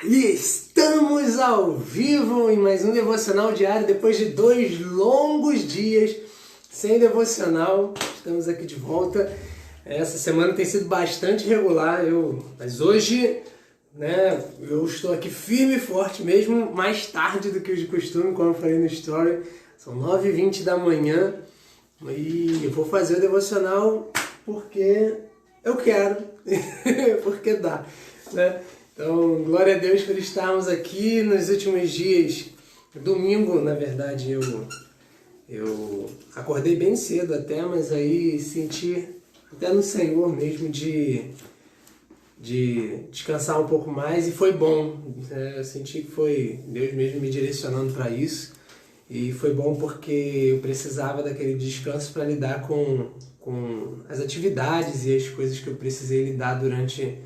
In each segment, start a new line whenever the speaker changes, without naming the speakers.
E estamos ao vivo em mais um devocional diário, depois de 2 longos dias sem devocional. Estamos aqui de volta. Essa semana tem sido bastante regular, mas hoje, eu estou aqui firme e forte, mesmo mais tarde do que o de costume, como eu falei no story. São 9h20 da manhã e eu vou fazer o devocional porque eu quero, porque dá, né? Então, glória a Deus por estarmos aqui nos últimos dias. Domingo, na verdade, eu acordei bem cedo até, mas aí senti até no Senhor mesmo de descansar um pouco mais e foi bom. Eu senti que foi Deus mesmo me direcionando para isso e foi bom porque eu precisava daquele descanso para lidar com as atividades e as coisas que eu precisei lidar durante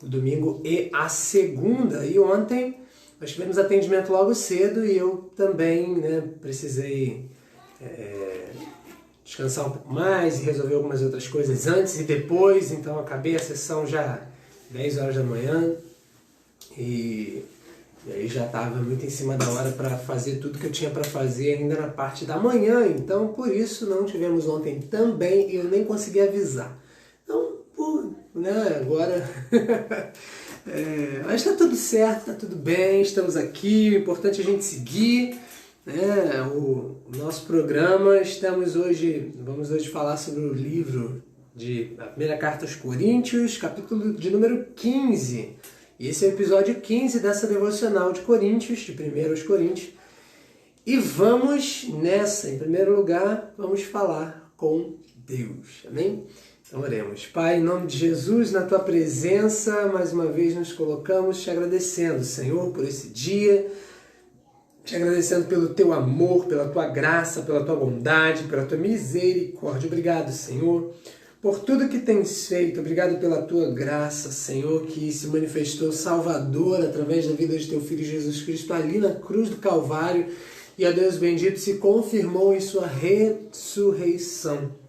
o domingo e a segunda. E ontem nós tivemos atendimento logo cedo e eu também precisei descansar um pouco mais e resolver algumas outras coisas antes e depois. Então acabei a sessão já 10 horas da manhã e aí já estava muito em cima da hora para fazer tudo que eu tinha para fazer ainda na parte da manhã. Então por isso não tivemos ontem também e eu nem consegui avisar. Então, agora mas está tudo certo, está tudo bem, estamos aqui, o importante é a gente seguir o nosso programa. Vamos hoje falar sobre o livro a primeira carta aos Coríntios, capítulo de número 15. E esse é o episódio 15 dessa devocional de Coríntios, de 1 aos Coríntios. E vamos nessa, em primeiro lugar, vamos falar com Deus, amém? Então oremos. Pai, em nome de Jesus, na Tua presença, mais uma vez nos colocamos te agradecendo, Senhor, por esse dia, te agradecendo pelo Teu amor, pela Tua graça, pela Tua bondade, pela Tua misericórdia. Obrigado, Senhor, por tudo que tens feito. Obrigado pela Tua graça, Senhor, que se manifestou salvador através da vida de Teu Filho Jesus Cristo ali na cruz do Calvário e, ó Deus bendito, se confirmou em Sua ressurreição,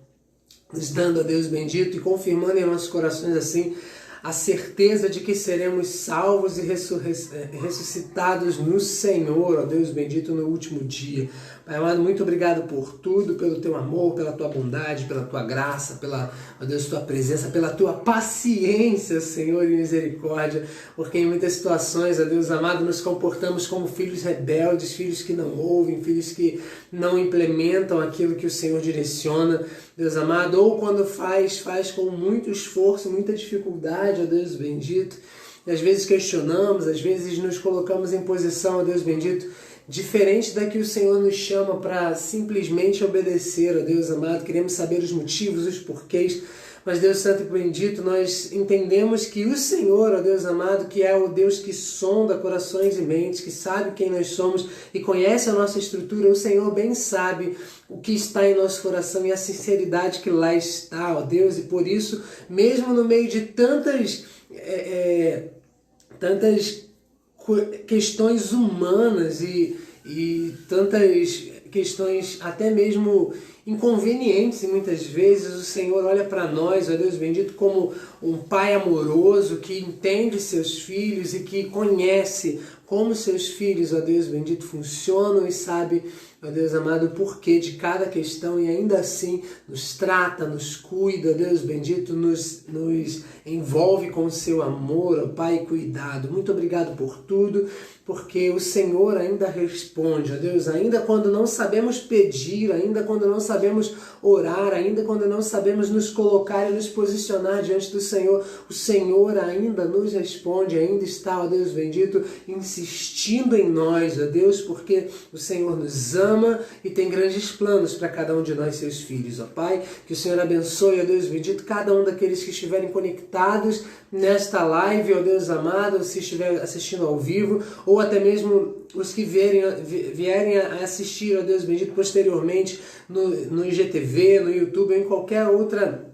nos dando, a Deus bendito, e confirmando em nossos corações assim a certeza de que seremos salvos e ressuscitados no Senhor, ó Deus bendito, no último dia. Pai amado, muito obrigado por tudo, pelo Teu amor, pela Tua bondade, pela Tua graça, pela, ó Deus, Tua presença, pela Tua paciência, Senhor, e misericórdia, porque em muitas situações, ó Deus amado, nos comportamos como filhos rebeldes, filhos que não ouvem, filhos que não implementam aquilo que o Senhor direciona, Deus amado, ou quando faz com muito esforço, muita dificuldade, ó Deus bendito, e às vezes questionamos, às vezes nos colocamos em posição, ó Deus bendito, diferente da que o Senhor nos chama para simplesmente obedecer, ó Deus amado. Queremos saber os motivos, os porquês, mas Deus Santo e Bendito, nós entendemos que o Senhor, ó Deus amado, que é o Deus que sonda corações e mentes, que sabe quem nós somos e conhece a nossa estrutura, o Senhor bem sabe o que está em nosso coração e a sinceridade que lá está, ó Deus, e por isso, mesmo no meio de tantas questões humanas e tantas questões até mesmo inconvenientes, e muitas vezes o Senhor olha para nós, ó Deus bendito, como um pai amoroso que entende seus filhos e que conhece como seus filhos, ó Deus bendito, funcionam e sabe, ó Deus amado, o porquê de cada questão e ainda assim nos trata, nos cuida, ó Deus bendito, nos envolve com o seu amor, ó Pai, cuidado. Muito obrigado por tudo, porque o Senhor ainda responde, ó Deus, ainda quando não sabemos pedir, ainda quando não sabemos orar, ainda quando não sabemos nos colocar e nos posicionar diante do Senhor, o Senhor ainda nos responde, ainda está, ó Deus bendito, insistindo em nós, ó Deus, porque o Senhor nos ama e tem grandes planos para cada um de nós, seus filhos, ó Pai. Que o Senhor abençoe, ó Deus bendito, cada um daqueles que estiverem conectados nesta live, ó Deus amado, se estiver assistindo ao vivo, ou até mesmo os que vierem a assistir, ó Deus bendito, posteriormente no IGTV, no YouTube, ou em qualquer outra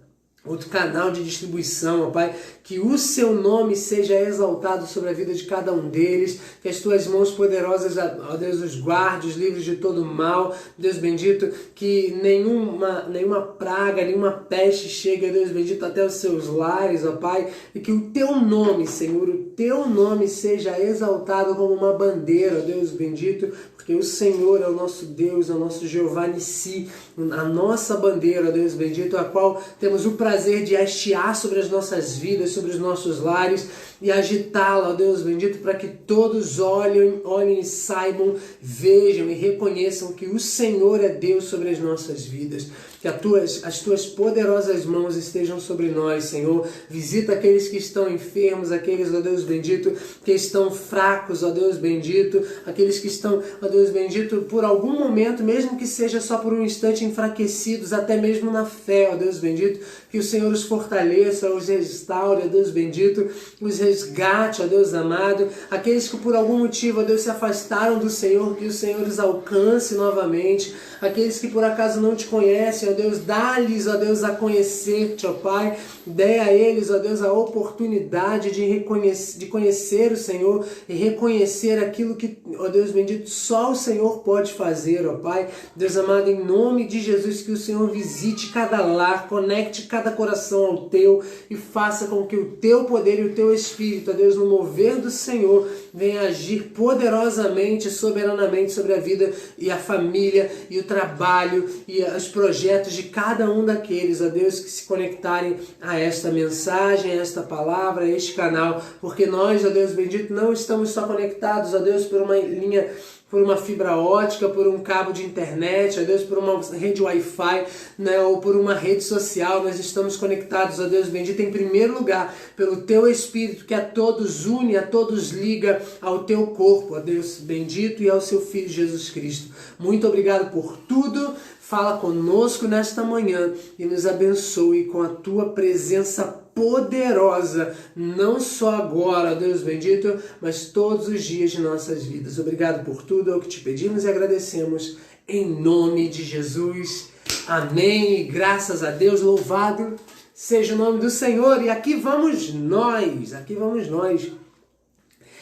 outro canal de distribuição, ó Pai, que o seu nome seja exaltado sobre a vida de cada um deles, que as tuas mãos poderosas, ó Deus, os guarde, os livres de todo mal, Deus bendito, que nenhuma praga, nenhuma peste chegue, ó Deus bendito, até os seus lares, ó Pai, e que o teu nome, Senhor, o teu nome seja exaltado como uma bandeira, ó Deus bendito, porque o Senhor é o nosso Deus, é o nosso Jeová Nissi, a nossa bandeira, ó Deus bendito, a qual temos o prazer de hastear sobre as nossas vidas, sobre os nossos lares e agitá-la, ó Deus bendito, para que todos olhem e saibam, vejam e reconheçam que o Senhor é Deus sobre as nossas vidas. Que as tuas poderosas mãos estejam sobre nós, Senhor. Visita aqueles que estão enfermos, aqueles, ó Deus bendito, que estão fracos, ó Deus bendito, aqueles que estão, ó Deus bendito, por algum momento, mesmo que seja só por um instante, enfraquecidos, até mesmo na fé, ó Deus bendito, que o Senhor os fortaleça, os restaure, ó Deus bendito, os resgate, ó Deus amado, aqueles que por algum motivo, ó Deus, se afastaram do Senhor, que o Senhor os alcance novamente, aqueles que por acaso não te conhecem, ó Deus, dá-lhes, ó Deus, a conhecer-te, ó Pai, dê a eles, ó Deus, a oportunidade de conhecer o Senhor e reconhecer aquilo que, ó Deus bendito, só o Senhor pode fazer, ó Pai. Deus amado, em nome de Jesus, que o Senhor visite cada lar, conecte cada coração ao teu e faça com que o teu poder e o teu Espírito, ó Deus, no mover do Senhor, venha agir poderosamente, soberanamente sobre a vida e a família e o trabalho e os projetos de cada um daqueles, ó Deus, que se conectarem a esta mensagem, a esta palavra, a este canal, porque nós, ó Deus bendito, não estamos só conectados, ó Deus, por uma linha, por uma fibra ótica, por um cabo de internet, ó Deus, por uma rede Wi-Fi, né, ou por uma rede social. Nós estamos conectados, ó Deus bendito, em primeiro lugar, pelo Teu Espírito, que a todos une, a todos liga ao Teu corpo, ó Deus bendito, e ao Seu Filho Jesus Cristo. Muito obrigado por tudo. Fala conosco nesta manhã e nos abençoe com a Tua presença poderosa, não só agora, ó Deus bendito, mas todos os dias de nossas vidas. Obrigado por tudo, é o que te pedimos e agradecemos, em nome de Jesus. Amém. E graças a Deus, louvado seja o nome do Senhor. E aqui vamos nós,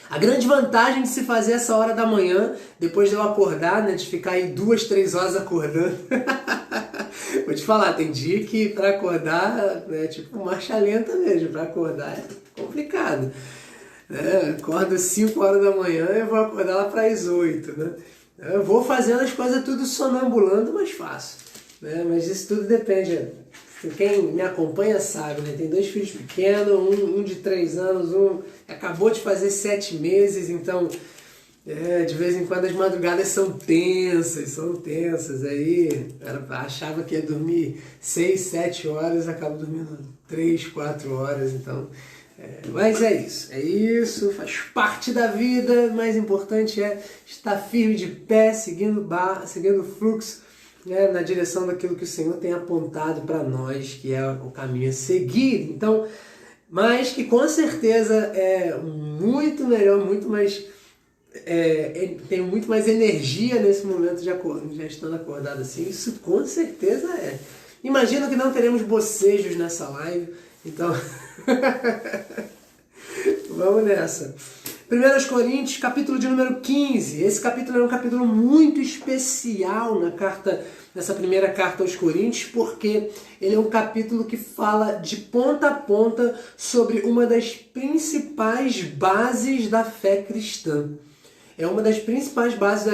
A grande vantagem de se fazer essa hora da manhã, depois de eu acordar, né, de ficar aí 2, 3 horas acordando. Vou te falar, tem dia que para acordar, né, tipo marcha lenta mesmo, para acordar é complicado. Acordo 5 horas da manhã e vou acordar lá para as 8, né? Eu vou fazendo as coisas tudo sonambulando, mas faço. Né? Mas isso tudo depende. Quem me acompanha sabe, né? Tem 2 filhos pequenos, um de 3 anos, um acabou de fazer 7 meses, então de vez em quando as madrugadas são tensas. Aí eu achava que ia dormir 6, 7 horas, acabo dormindo 3, 4 horas, então... mas é isso, faz parte da vida. O mais importante é estar firme de pé, seguindo o fluxo, né, na direção daquilo que o Senhor tem apontado para nós, que é o caminho a seguir. Então, mas que com certeza é muito melhor, muito mais, tenho muito mais energia nesse momento já estando acordado assim. Isso com certeza é. Imagino que não teremos bocejos nessa live, então vamos nessa. 1 Coríntios, capítulo de número 15. Esse capítulo é um capítulo muito especial nessa primeira carta aos Coríntios, porque ele é um capítulo que fala de ponta a ponta sobre uma das principais bases da fé cristã. É uma das principais bases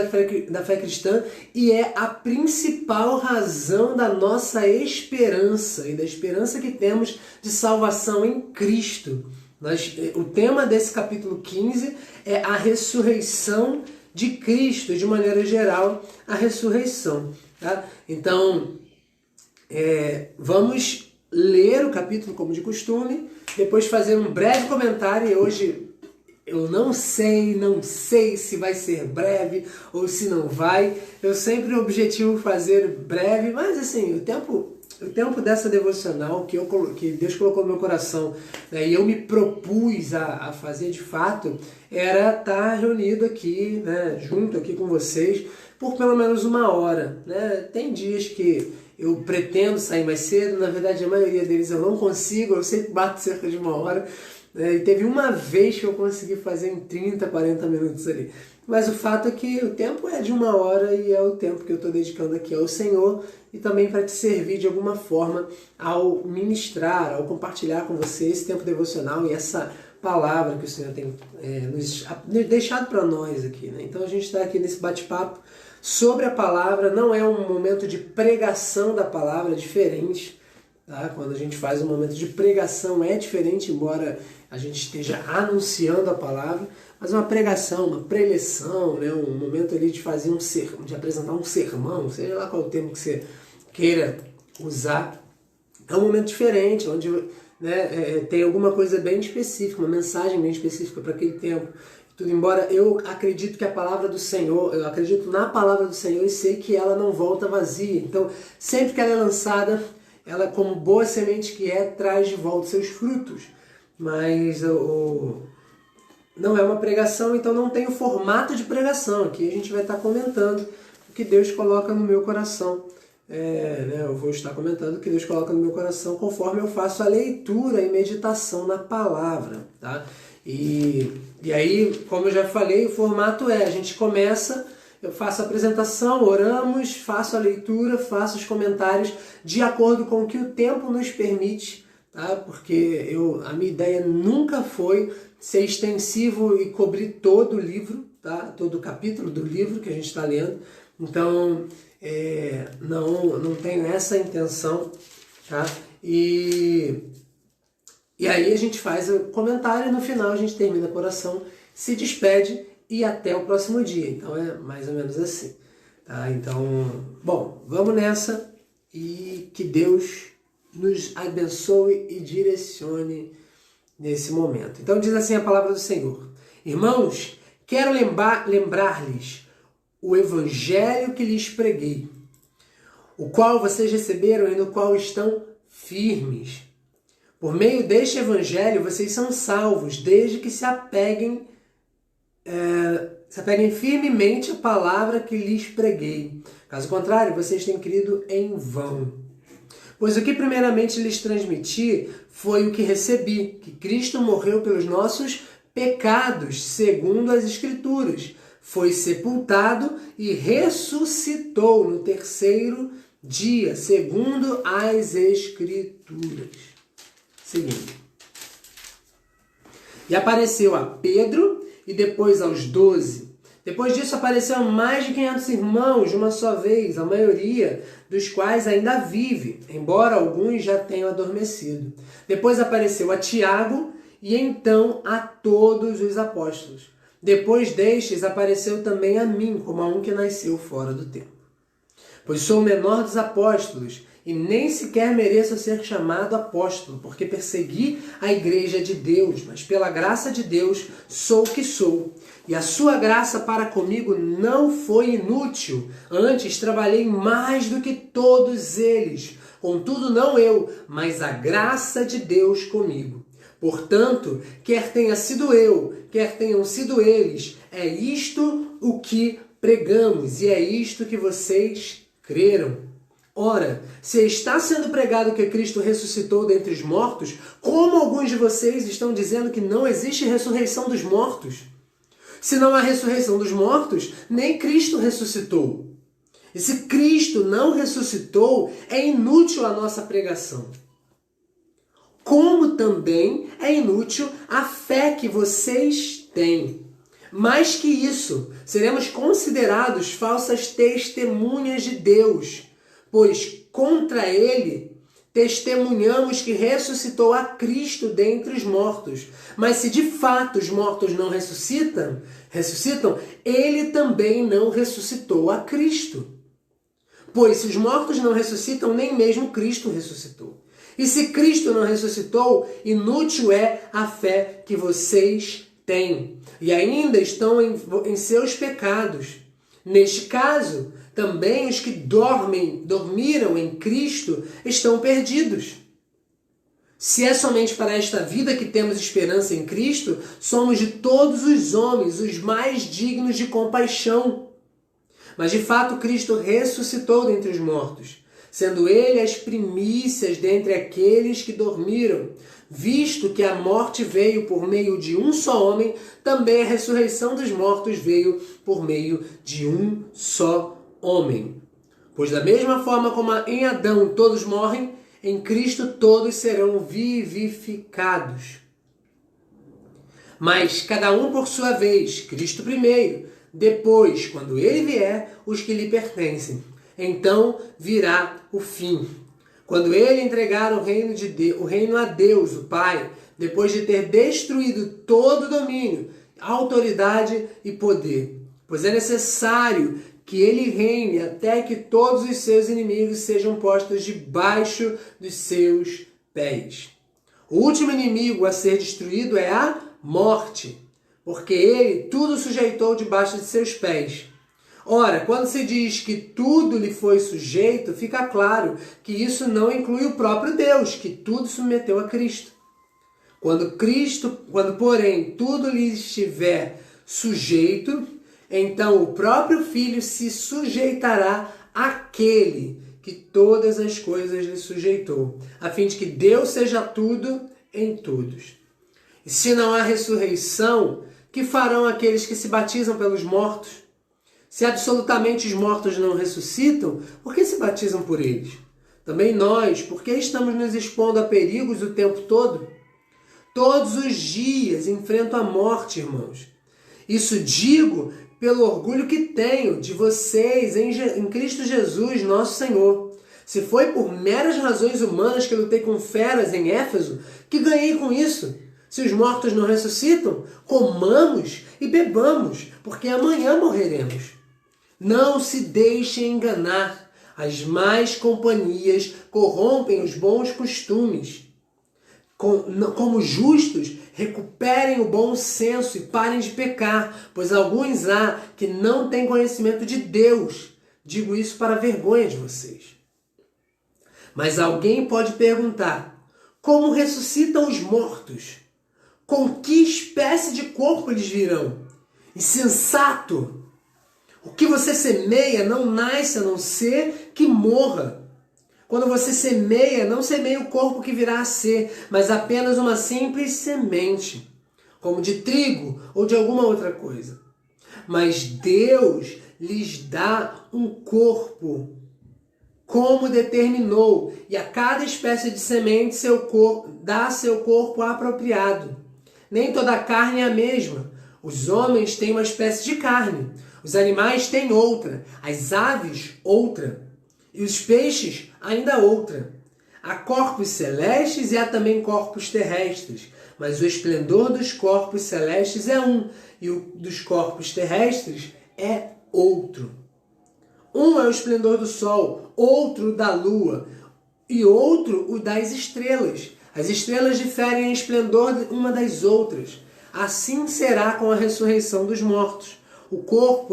da fé cristã e é a principal razão da nossa esperança e da esperança que temos de salvação em Cristo. O tema desse capítulo 15 é a ressurreição de Cristo, de maneira geral, a ressurreição. Tá? Então, vamos ler o capítulo como de costume, depois fazer um breve comentário. E hoje eu não sei se vai ser breve ou se não vai. Eu sempre objetivo fazer breve, mas assim, o tempo dessa devocional que Deus colocou no meu coração, né, e eu me propus a fazer de fato, era estar reunido aqui, né, junto aqui com vocês, por pelo menos 1 hora. Né? Tem dias que eu pretendo sair mais cedo, na verdade a maioria deles eu não consigo, eu sempre bato cerca de 1 hora, e teve uma vez que eu consegui fazer em 30, 40 minutos ali. Mas o fato é que o tempo é de 1 hora e é o tempo que eu estou dedicando aqui ao Senhor e também para te servir de alguma forma ao ministrar, ao compartilhar com você esse tempo devocional e essa palavra que o Senhor tem nos deixado para nós aqui, né? Então a gente está aqui nesse bate-papo sobre a palavra, não é um momento de pregação da palavra, é diferente, tá? Quando a gente faz um momento de pregação é diferente, embora a gente esteja anunciando a palavra, mas uma pregação, uma preleção, né? Um momento ali de fazer de apresentar um sermão, seja lá qual o termo que você queira usar, é um momento diferente, onde tem alguma coisa bem específica, uma mensagem bem específica para aquele tempo. Tudo, embora eu acredito que a palavra do Senhor, eu acredito na palavra do Senhor e sei que ela não volta vazia. Então, sempre que ela é lançada, ela, como boa semente que é, traz de volta seus frutos. Mas não é uma pregação, então não tem o formato de pregação. Aqui a gente vai estar comentando o que Deus coloca no meu coração. Eu vou estar comentando o que Deus coloca no meu coração conforme eu faço a leitura e meditação na palavra, tá? E aí, como eu já falei, o formato a gente começa, eu faço a apresentação, oramos, faço a leitura, faço os comentários de acordo com o que o tempo nos permite, tá? Porque a minha ideia nunca foi ser extensivo e cobrir todo o livro, tá? Todo o capítulo do livro que a gente está lendo. Então, não tenho essa intenção, tá? E aí a gente faz o comentário e no final a gente termina a oração, se despede e até o próximo dia. Então é mais ou menos assim, tá? Então, bom, vamos nessa e que Deus nos abençoe e direcione nesse momento. Então diz assim a palavra do Senhor: Irmãos, quero lembrar-lhes o evangelho que lhes preguei, o qual vocês receberam e no qual estão firmes. Por meio deste evangelho vocês são salvos, desde que se apeguem firmemente à palavra que lhes preguei. Caso contrário, vocês têm crido em vão. Pois o que primeiramente lhes transmiti foi o que recebi, que Cristo morreu pelos nossos pecados, segundo as Escrituras, foi sepultado e ressuscitou no terceiro dia, segundo as Escrituras. Seguindo. E apareceu a Pedro e depois aos 12. Depois disso apareceu a mais de 500 irmãos de uma só vez, a maioria dos quais ainda vive, embora alguns já tenham adormecido. Depois apareceu a Tiago e então a todos os apóstolos. Depois destes apareceu também a mim, como a um que nasceu fora do tempo. Pois sou o menor dos apóstolos, e nem sequer mereço ser chamado apóstolo, porque persegui a igreja de Deus, mas pela graça de Deus sou o que sou. E a sua graça para comigo não foi inútil, antes trabalhei mais do que todos eles. Contudo, não eu, mas a graça de Deus comigo. Portanto, quer tenha sido eu, quer tenham sido eles, é isto o que pregamos, e é isto que vocês creram. Ora, se está sendo pregado que Cristo ressuscitou dentre os mortos, como alguns de vocês estão dizendo que não existe ressurreição dos mortos? Se não há ressurreição dos mortos, nem Cristo ressuscitou. E se Cristo não ressuscitou, é inútil a nossa pregação. Como também é inútil a fé que vocês têm. Mais que isso, seremos considerados falsas testemunhas de Deus, pois contra ele testemunhamos que ressuscitou a Cristo dentre os mortos. Mas se de fato os mortos não ressuscitam, ele também não ressuscitou a Cristo. Pois se os mortos não ressuscitam, nem mesmo Cristo ressuscitou. E se Cristo não ressuscitou, inútil é a fé que vocês têm. E ainda estão em seus pecados. Neste caso, também os que dormiram em Cristo estão perdidos. Se é somente para esta vida que temos esperança em Cristo, somos de todos os homens os mais dignos de compaixão. Mas de fato Cristo ressuscitou dentre os mortos. sendo ele as primícias dentre aqueles que dormiram. Visto que a morte veio por meio de um só homem, também a ressurreição dos mortos veio por meio de um só homem. Pois da mesma forma como em Adão todos morrem, em Cristo todos serão vivificados. Mas cada um por sua vez, Cristo primeiro, depois, quando ele vier, os que lhe pertencem. Então virá o fim. Quando ele entregar o reino a Deus, o Pai, depois de ter destruído todo domínio, autoridade e poder. Pois é necessário que ele reine até que todos os seus inimigos sejam postos debaixo dos seus pés. O último inimigo a ser destruído é a morte, porque ele tudo sujeitou debaixo de seus pés. Ora, quando se diz que tudo lhe foi sujeito, fica claro que isso não inclui o próprio Deus, que tudo submeteu a Cristo. Quando porém tudo lhe estiver sujeito, então o próprio Filho se sujeitará àquele que todas as coisas lhe sujeitou, a fim de que Deus seja tudo em todos. E se não há ressurreição, que farão aqueles que se batizam pelos mortos? Se absolutamente os mortos não ressuscitam, por que se batizam por eles? Também nós, por que estamos nos expondo a perigos o tempo todo? Todos os dias enfrento a morte, irmãos. Isso digo pelo orgulho que tenho de vocês em Cristo Jesus, nosso Senhor. Se foi por meras razões humanas que lutei com feras em Éfeso, que ganhei com isso? Se os mortos não ressuscitam, comamos e bebamos, porque amanhã morreremos. Não se deixem enganar. As más companhias corrompem os bons costumes. Como justos, recuperem o bom senso e parem de pecar, pois alguns há que não têm conhecimento de Deus. Digo isso para a vergonha de vocês. Mas alguém pode perguntar: como ressuscitam os mortos? Com que espécie de corpo eles virão? Insensato! O que você semeia não nasce a não ser que morra. Quando você semeia, não semeia o corpo que virá a ser, mas apenas uma simples semente, como de trigo ou de alguma outra coisa. Mas Deus lhes dá um corpo, como determinou, e a cada espécie de semente dá seu corpo apropriado. Nem toda a carne é a mesma. Os homens têm uma espécie de carne, os animais têm outra, as aves outra, e os peixes ainda outra. Há corpos celestes e há também corpos terrestres, mas o esplendor dos corpos celestes é um, e o dos corpos terrestres é outro. Um é o esplendor do sol, outro da lua, e outro o das estrelas. As estrelas diferem em esplendor uma das outras. Assim será com a ressurreição dos mortos. O corpo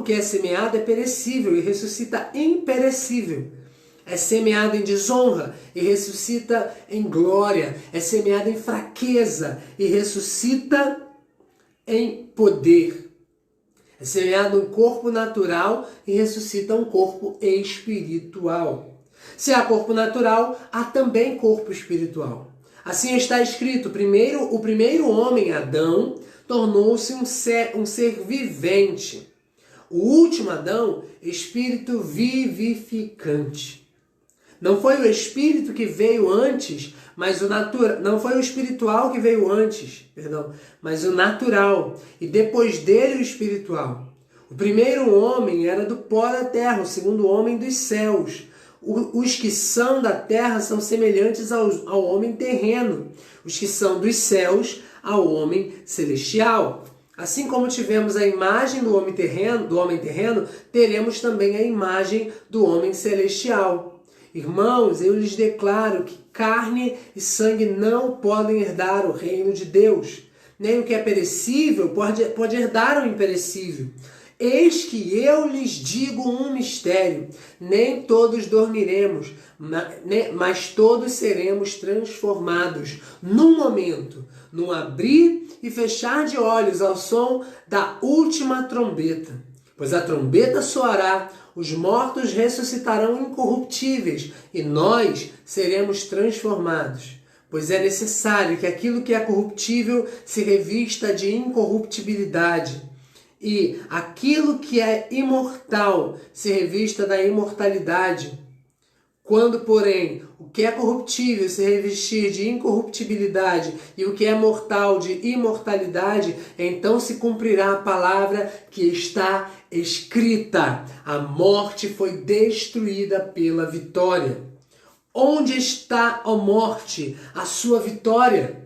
que é semeado é perecível e ressuscita imperecível. É semeado em desonra e ressuscita em glória. É semeado em fraqueza e ressuscita em poder. É semeado um corpo natural e ressuscita um corpo espiritual. Se há corpo natural, há também corpo espiritual. Assim está escrito: o primeiro homem, Adão, tornou-se um ser vivente. O último Adão, espírito vivificante. Não foi o espírito que veio antes, mas não foi o espiritual que veio antes, mas o natural, e depois dele o espiritual. O primeiro homem era do pó da terra, o segundo homem dos céus. Os que são da terra são semelhantes ao homem terreno, os que são dos céus ao homem celestial. Assim como tivemos a imagem do homem terreno, teremos também a imagem do homem celestial. Irmãos, eu lhes declaro que carne e sangue não podem herdar o reino de Deus. Nem o que é perecível pode herdar o imperecível. Eis que eu lhes digo um mistério: nem todos dormiremos, mas todos seremos transformados num momento, num abrir e fechar de olhos, ao som da última trombeta. Pois a trombeta soará, os mortos ressuscitarão incorruptíveis e nós seremos transformados. Pois é necessário que aquilo que é corruptível se revista de incorruptibilidade e aquilo que é imortal se revista da imortalidade. Quando, porém, o que é corruptível se revestir de incorruptibilidade e o que é mortal de imortalidade, então se cumprirá a palavra que está escrita: a morte foi destruída pela vitória. Onde está, ó morte, a sua vitória?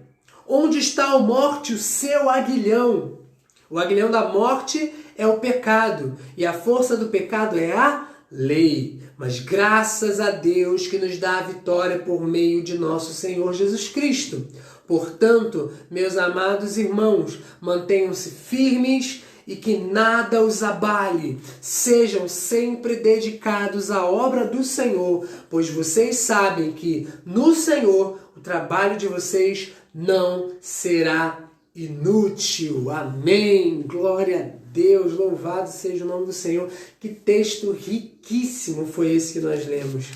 Onde está, ó morte, o seu aguilhão? O aguilhão da morte é o pecado, e a força do pecado é a lei. Mas graças a Deus que nos dá a vitória por meio de nosso Senhor Jesus Cristo. Portanto, meus amados irmãos, mantenham-se firmes e que nada os abale. Sejam sempre dedicados à obra do Senhor, pois vocês sabem que no Senhor o trabalho de vocês não será inútil. Amém. Glória a Deus, louvado seja o nome do Senhor. Que texto riquíssimo foi esse que nós lemos.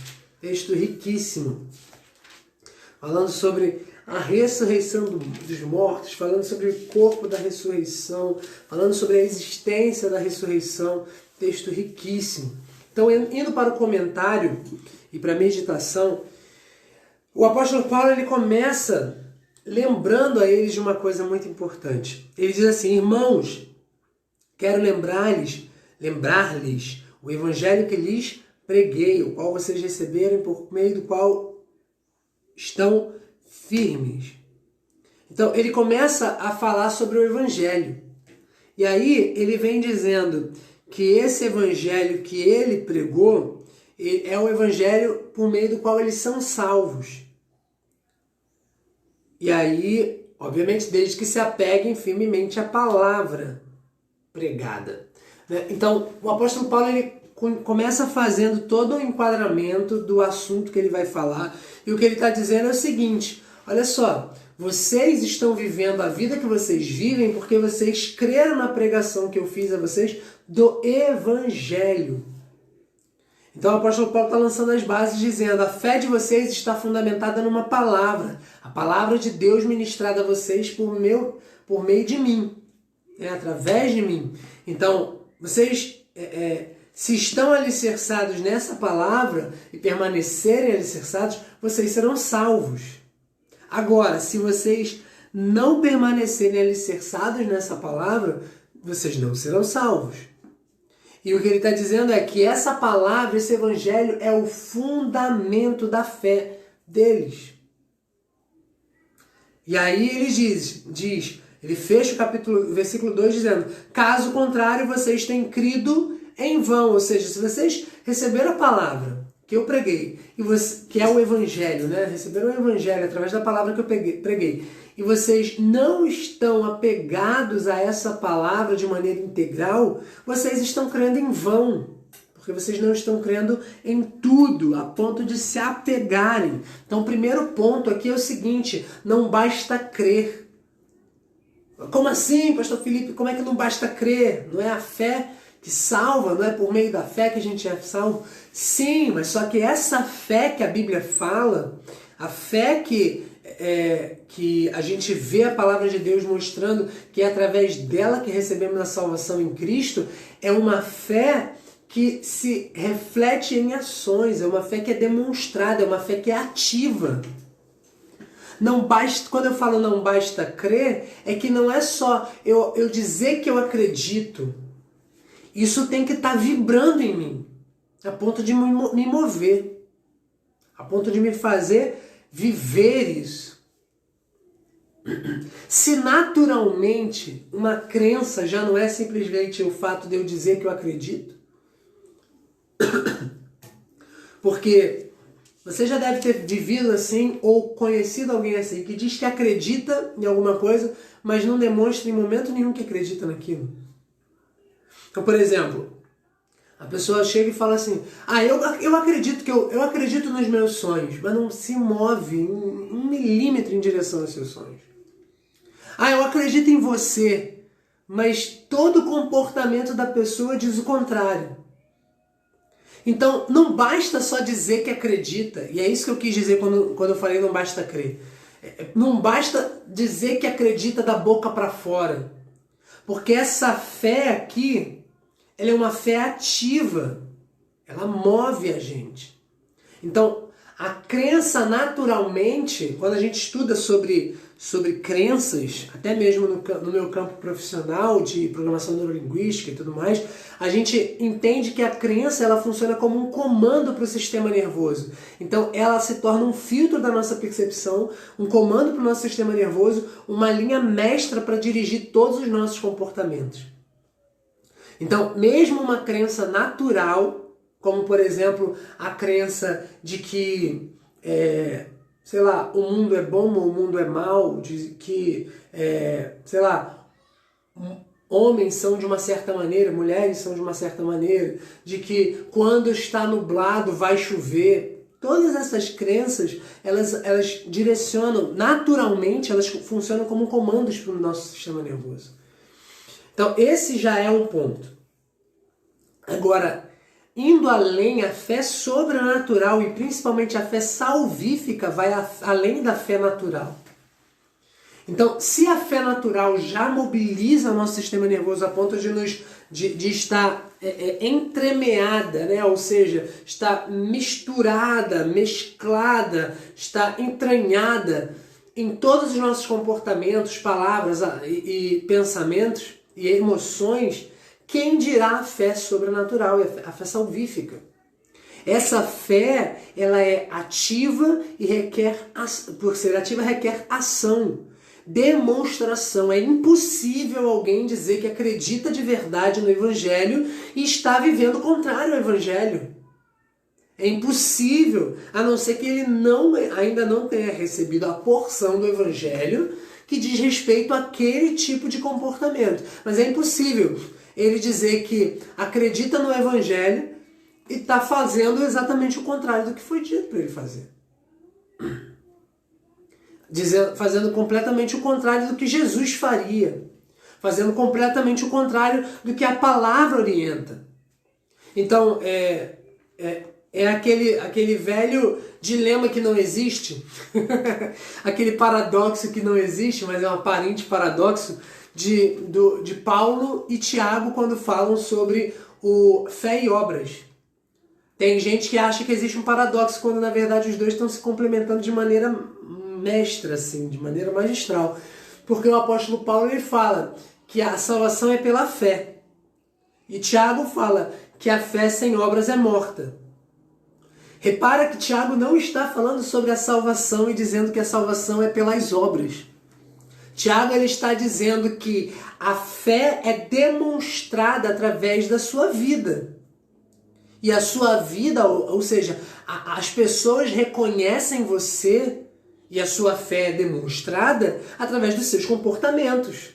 Texto riquíssimo. Falando sobre a ressurreição dos mortos, falando sobre o corpo da ressurreição, falando sobre a existência da ressurreição. Texto riquíssimo. Então, indo para o comentário e para a meditação, o apóstolo Paulo ele começa lembrando a eles de uma coisa muito importante. Ele diz assim: irmãos, quero lembrar-lhes o evangelho que lhes preguei, o qual vocês receberam, por meio do qual estão firmes. Então, ele começa a falar sobre o evangelho. E aí, ele vem dizendo que esse evangelho que ele pregou é o evangelho por meio do qual eles são salvos. E aí, obviamente, desde que se apeguem firmemente à palavra pregada. Então, o apóstolo Paulo ele começa fazendo todo o enquadramento do assunto que ele vai falar. E o que ele está dizendo é o seguinte: olha só, vocês estão vivendo a vida que vocês vivem porque vocês creram na pregação que eu fiz a vocês do Evangelho. Então o apóstolo Paulo está lançando as bases dizendo: a fé de vocês está fundamentada numa palavra. A palavra de Deus ministrada a vocês por meio de mim. Através de mim. Então, vocês se estão alicerçados nessa palavra e permanecerem alicerçados, vocês serão salvos. Agora, se vocês não permanecerem alicerçados nessa palavra, vocês não serão salvos. E o que ele está dizendo é que essa palavra, esse evangelho, é o fundamento da fé deles. E aí ele diz, ele fecha o versículo 2 dizendo: caso contrário, vocês têm crido em vão. Ou seja, se vocês receberam a palavra que eu preguei, que é o evangelho, né? Receberam o evangelho através da palavra que eu preguei, e vocês não estão apegados a essa palavra de maneira integral, vocês estão crendo em vão. Porque vocês não estão crendo em tudo, a ponto de se apegarem. Então o primeiro ponto aqui é o seguinte: não basta crer. Como assim, pastor Felipe? Como é que não basta crer? Não é a fé que salva? Não é por meio da fé que a gente é salvo? Sim, mas só que essa fé que a Bíblia fala, a fé que a gente vê a palavra de Deus mostrando que é através dela que recebemos a salvação em Cristo, é uma fé que se reflete em ações, é uma fé que é demonstrada, é uma fé que é ativa. Não basta, quando eu falo não basta crer, é que não é só eu dizer que eu acredito. Isso tem que estar vibrando em mim, a ponto de me mover, a ponto de me fazer viver isso. Se naturalmente uma crença já não é simplesmente o fato de eu dizer que eu acredito, porque você já deve ter vivido assim ou conhecido alguém assim que diz que acredita em alguma coisa, mas não demonstra em momento nenhum que acredita naquilo. Então, por exemplo, a pessoa chega e fala assim: eu acredito eu acredito nos meus sonhos, mas não se move um milímetro em direção aos seus sonhos. Eu acredito em você, mas todo comportamento da pessoa diz o contrário. Então, não basta só dizer que acredita, e é isso que eu quis dizer quando eu falei não basta crer. Não basta dizer que acredita da boca para fora, porque essa fé aqui, ela é uma fé ativa, ela move a gente. Então, a crença naturalmente, quando a gente estuda sobre crenças, até mesmo no meu campo profissional de programação neurolinguística e tudo mais, a gente entende que a crença ela funciona como um comando para o sistema nervoso. Então ela se torna um filtro da nossa percepção, um comando para o nosso sistema nervoso, uma linha mestra para dirigir todos os nossos comportamentos. Então, mesmo uma crença natural, como por exemplo a crença de que sei lá, o mundo é bom ou o mundo é mau, de que, sei lá, homens são de uma certa maneira, mulheres são de uma certa maneira, de que quando está nublado vai chover. Todas essas crenças, elas direcionam, naturalmente, elas funcionam como comandos para o nosso sistema nervoso. Então, esse já é um ponto. Agora, indo além, a fé sobrenatural e principalmente a fé salvífica vai além da fé natural. Então, se a fé natural já mobiliza o nosso sistema nervoso a ponto de estar entremeada, né? Ou seja, está misturada, mesclada, está entranhada em todos os nossos comportamentos, palavras e pensamentos e emoções, quem dirá a fé sobrenatural, a fé salvífica? Essa fé, ela é ativa e por ser ativa, requer ação, demonstração. É impossível alguém dizer que acredita de verdade no Evangelho e está vivendo o contrário ao Evangelho. É impossível, a não ser que ele ainda não tenha recebido a porção do Evangelho que diz respeito àquele tipo de comportamento. Mas é impossível ele dizer que acredita no Evangelho e está fazendo exatamente o contrário do que foi dito para ele fazer. Fazendo completamente o contrário do que Jesus faria. Fazendo completamente o contrário do que a palavra orienta. Então, aquele velho dilema que não existe, aquele paradoxo que não existe, mas é um aparente paradoxo, de Paulo e Tiago quando falam sobre o fé e obras. Tem gente que acha que existe um paradoxo quando na verdade os dois estão se complementando de maneira mestra, assim, de maneira magistral. Porque o apóstolo Paulo ele fala que a salvação é pela fé. E Tiago fala que a fé sem obras é morta. Repara que Tiago não está falando sobre a salvação e dizendo que a salvação é pelas obras. Tiago ele está dizendo que a fé é demonstrada através da sua vida. E a sua vida, ou seja, as pessoas reconhecem você e a sua fé é demonstrada através dos seus comportamentos.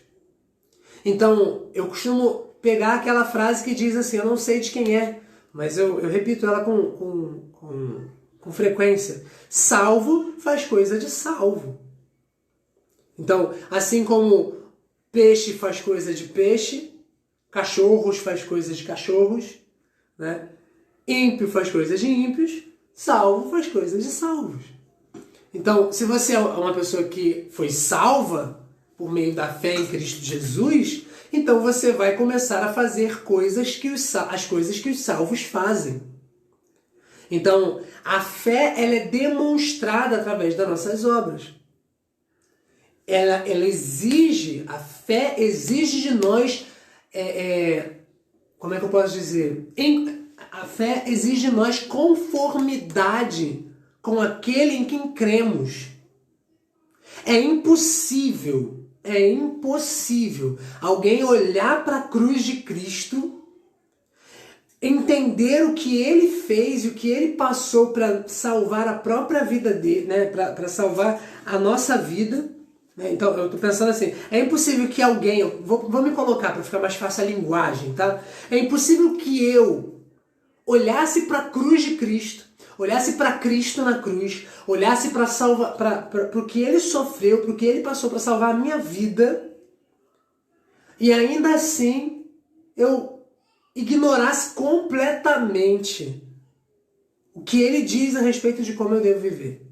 Então, eu costumo pegar aquela frase que diz assim, eu não sei de quem é, mas eu repito ela com frequência. Salvo faz coisa de salvo. Então, assim como peixe faz coisa de peixe, cachorros faz coisa de cachorros, né? Ímpio faz coisas de ímpios, salvo faz coisas de salvos. Então, se você é uma pessoa que foi salva por meio da fé em Cristo Jesus, então você vai começar a fazer as coisas que os salvos fazem. Então, a fé ela é demonstrada através das nossas obras. A fé exige de nós, como é que eu posso dizer? A fé exige de nós conformidade com aquele em quem cremos. É impossível alguém olhar para a cruz de Cristo, entender o que ele fez e o que ele passou para salvar a própria vida dele, né? Para salvar a nossa vida. Então, eu estou pensando assim, é impossível que alguém, vou me colocar para ficar mais fácil a linguagem, tá? É impossível que eu olhasse para a cruz de Cristo, olhasse para Cristo na cruz, olhasse para o que ele sofreu, para o que ele passou para salvar a minha vida, e ainda assim eu ignorasse completamente o que ele diz a respeito de como eu devo viver.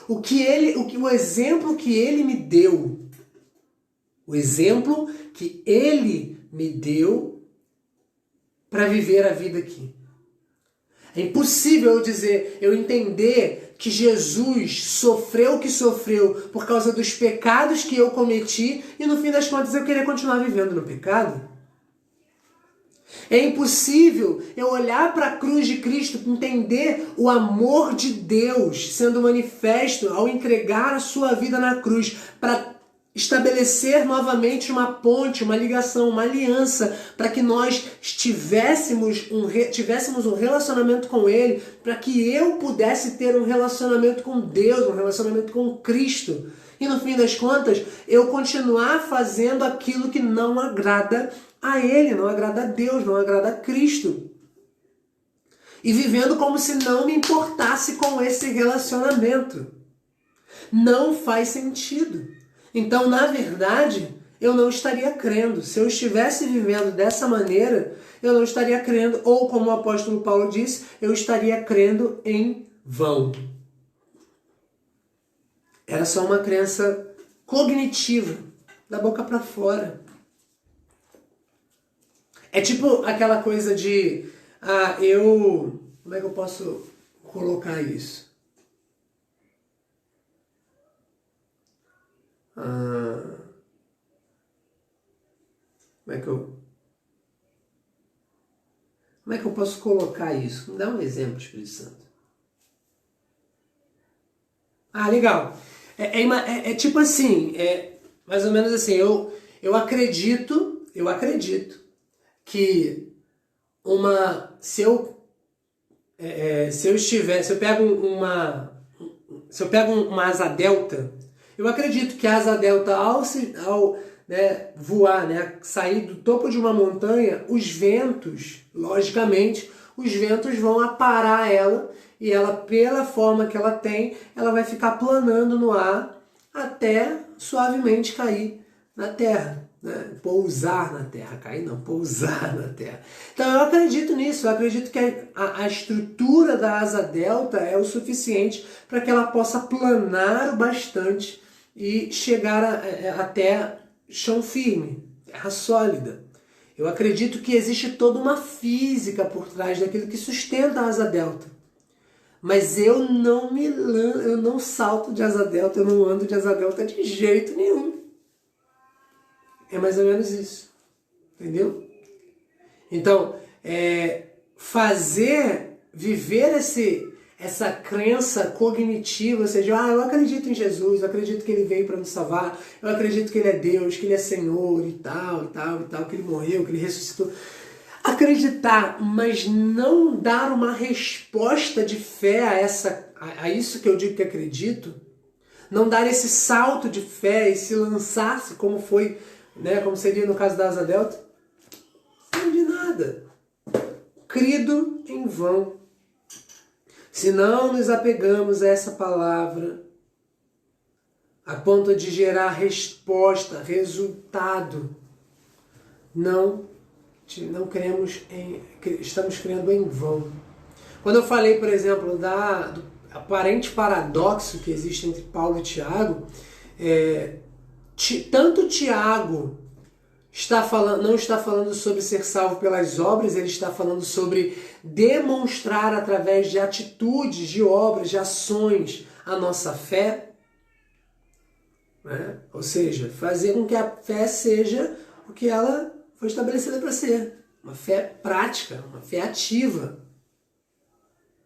O exemplo que ele me deu. O exemplo que ele me deu para viver a vida aqui. É impossível eu entender que Jesus sofreu o que sofreu por causa dos pecados que eu cometi e no fim das contas eu querer continuar vivendo no pecado. É impossível eu olhar para a cruz de Cristo, entender o amor de Deus sendo manifesto ao entregar a sua vida na cruz para estabelecer novamente uma ponte, uma ligação, uma aliança, para que nós tivéssemos um relacionamento com Ele, para que eu pudesse ter um relacionamento com Deus, um relacionamento com Cristo. E no fim das contas, eu continuar fazendo aquilo que não agrada a Ele, não agrada a Deus, não agrada a Cristo. E vivendo como se não me importasse com esse relacionamento. Não faz sentido. Então, na verdade, eu não estaria crendo. Se eu estivesse vivendo dessa maneira, eu não estaria crendo, ou como o apóstolo Paulo disse, eu estaria crendo em vão. Era só uma crença cognitiva, da boca para fora. É tipo aquela coisa de, como é que eu posso colocar isso? Como é que eu posso colocar isso? Me dá um exemplo, Espírito Santo. Legal. É tipo assim, mais ou menos assim, eu acredito que se eu pego uma asa delta, eu acredito que a asa delta ao voar, sair do topo de uma montanha, os ventos, logicamente, os ventos vão aparar ela e ela, pela forma que ela tem, ela vai ficar planando no ar até suavemente cair na terra. Pousar na terra, cair não, pousar na terra. Então eu acredito nisso, eu acredito que a estrutura da asa delta é o suficiente para que ela possa planar bastante e chegar até chão firme, terra sólida. Eu acredito que existe toda uma física por trás daquilo que sustenta a asa delta. Mas eu não salto de asa delta, eu não ando de asa delta de jeito nenhum. É mais ou menos isso. Entendeu? Então, viver essa crença cognitiva, ou seja, eu acredito em Jesus, eu acredito que Ele veio para nos salvar, eu acredito que Ele é Deus, que Ele é Senhor e tal, que Ele morreu, que Ele ressuscitou. Acreditar, mas não dar uma resposta de fé a isso que eu digo que acredito, não dar esse salto de fé e se lançar-se como foi, como seria no caso da asa delta, não de nada. Crido em vão. Se não nos apegamos a essa palavra, a ponto de gerar resposta, resultado, não cremos estamos crendo em vão. Quando eu falei, por exemplo, do aparente paradoxo que existe entre Paulo e Tiago, tanto Tiago não está falando sobre ser salvo pelas obras, ele está falando sobre demonstrar através de atitudes, de obras, de ações, a nossa fé. Ou seja, fazer com que a fé seja o que ela foi estabelecida para ser. Uma fé prática, uma fé ativa.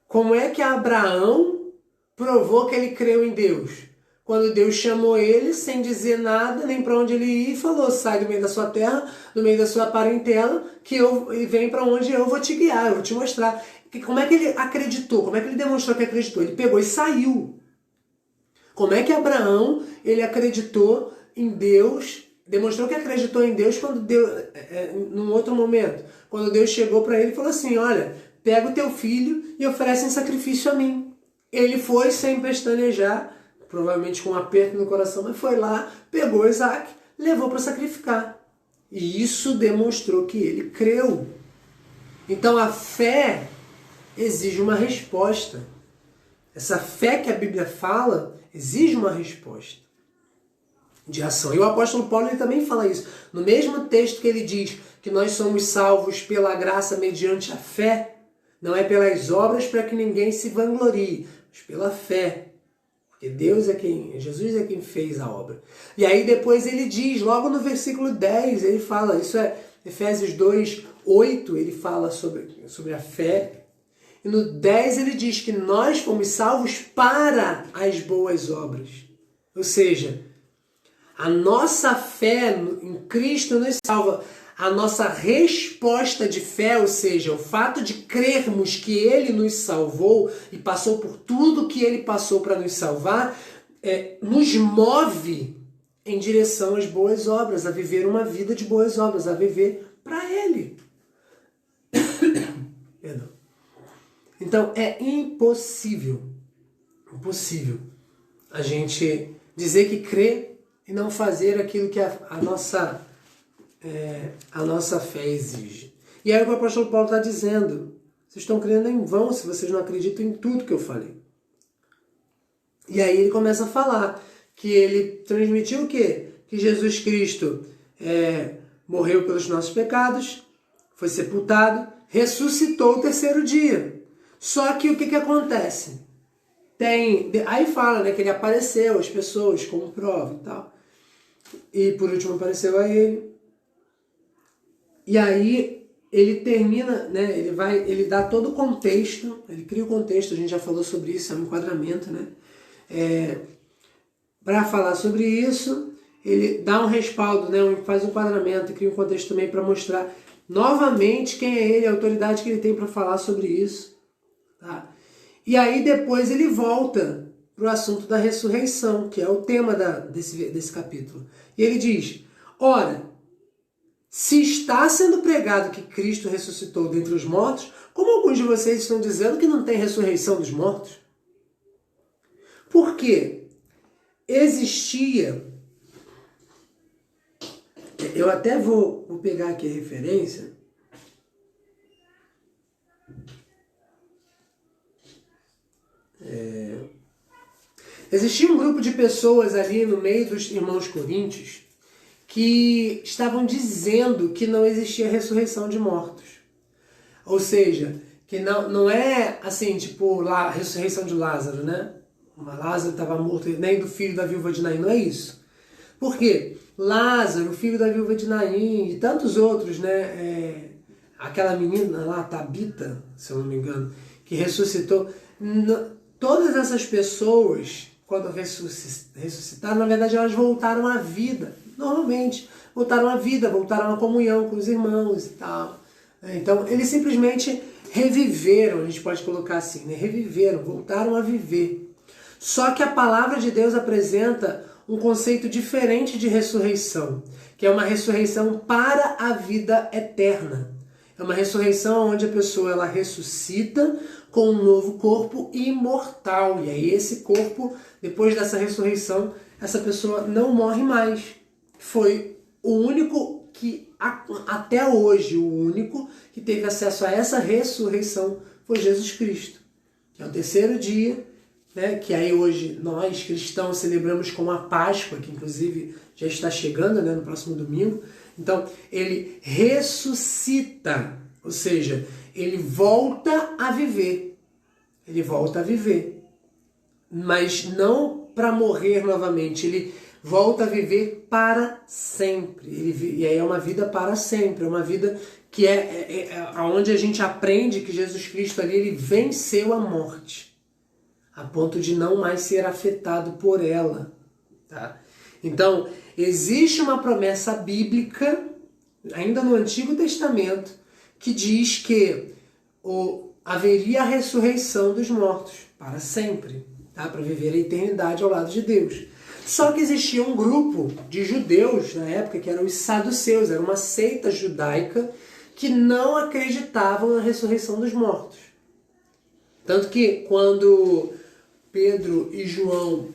Como é que Abraão provou que ele creu em Deus? Quando Deus chamou ele, sem dizer nada, nem para onde ele ia, e falou, sai do meio da sua terra, do meio da sua parentela, e vem para onde eu vou te guiar, eu vou te mostrar. Como é que ele acreditou? Como é que ele demonstrou que acreditou? Ele pegou e saiu. Como é que Abraão, ele acreditou em Deus, demonstrou que acreditou em Deus num outro momento? Quando Deus chegou para ele e falou assim, olha, pega o teu filho e oferece em sacrifício a mim. Ele foi sem pestanejar, provavelmente com um aperto no coração, mas foi lá, pegou Isaac, levou para sacrificar. E isso demonstrou que ele creu. Então a fé exige uma resposta. Essa fé que a Bíblia fala exige uma resposta de ação. E o apóstolo Paulo ele também fala isso. No mesmo texto que ele diz que nós somos salvos pela graça mediante a fé, não é pelas obras para que ninguém se vanglorie, mas pela fé. Porque Jesus é quem fez a obra. E aí depois ele diz, logo no versículo 10, ele fala, isso é Efésios 2, 8, ele fala sobre a fé. E no 10 ele diz que nós fomos salvos para as boas obras. Ou seja, a nossa fé em Cristo nos salva. A nossa resposta de fé, ou seja, o fato de crermos que Ele nos salvou e passou por tudo que Ele passou para nos salvar, nos move em direção às boas obras, a viver uma vida de boas obras, a viver para Ele. Perdão. Então é impossível a gente dizer que crê e não fazer aquilo que a nossa fé exige. E aí o apóstolo Paulo está dizendo, vocês estão crendo em vão se vocês não acreditam em tudo que eu falei. E aí ele começa a falar que ele transmitiu o quê? Que Jesus Cristo morreu pelos nossos pecados, foi sepultado, ressuscitou o terceiro dia. Só que o que acontece? Aí fala, né, que ele apareceu às pessoas como prova e tal. E por último apareceu a ele. E aí ele termina, né, ele dá todo o contexto, ele cria o contexto, a gente já falou sobre isso, é um enquadramento, né? Para falar sobre isso, ele dá um respaldo, né, faz um enquadramento e cria um contexto também para mostrar novamente quem é ele, a autoridade que ele tem para falar sobre isso. Tá? E aí depois ele volta para o assunto da ressurreição, que é o tema desse capítulo. E ele diz, ora, se está sendo pregado que Cristo ressuscitou dentre os mortos, como alguns de vocês estão dizendo que não tem ressurreição dos mortos? Porque existia... Eu até vou pegar aqui a referência. Existia um grupo de pessoas ali no meio dos irmãos coríntios que estavam dizendo que não existia ressurreição de mortos. Ou seja, que não é assim, tipo, a ressurreição de Lázaro, né? Lázaro estava morto, nem do filho da viúva de Naim, não é isso. Por quê? Lázaro, o filho da viúva de Naim e tantos outros, né? Aquela menina lá, Tabita, se eu não me engano, que ressuscitou. Todas essas pessoas, quando ressuscitaram, na verdade elas voltaram à vida. Normalmente, voltaram à vida, voltaram à comunhão com os irmãos e tal. Então, eles simplesmente reviveram, a gente pode colocar assim, né? Reviveram, voltaram a viver. Só que a palavra de Deus apresenta um conceito diferente de ressurreição, que é uma ressurreição para a vida eterna. É uma ressurreição onde a pessoa ela ressuscita com um novo corpo imortal. E aí esse corpo, depois dessa ressurreição, essa pessoa não morre mais. Foi o único que, até hoje, o único que teve acesso a essa ressurreição foi Jesus Cristo. Que é o terceiro dia, né, que aí hoje nós cristãos celebramos como a Páscoa, que inclusive já está chegando, né, no próximo domingo. Então, ele ressuscita, ou seja, ele volta a viver. Ele volta a viver. Mas não para morrer novamente, ele volta a viver para sempre. E aí é uma vida para sempre, é uma vida que onde a gente aprende que Jesus Cristo ali, ele venceu a morte, a ponto de não mais ser afetado por ela. Tá? Então, existe uma promessa bíblica, ainda no Antigo Testamento, que diz que haveria a ressurreição dos mortos para sempre, tá? Para viver a eternidade ao lado de Deus. Só que existia um grupo de judeus na época que eram os saduceus, era uma seita judaica que não acreditavam na ressurreição dos mortos. Tanto que quando Pedro e João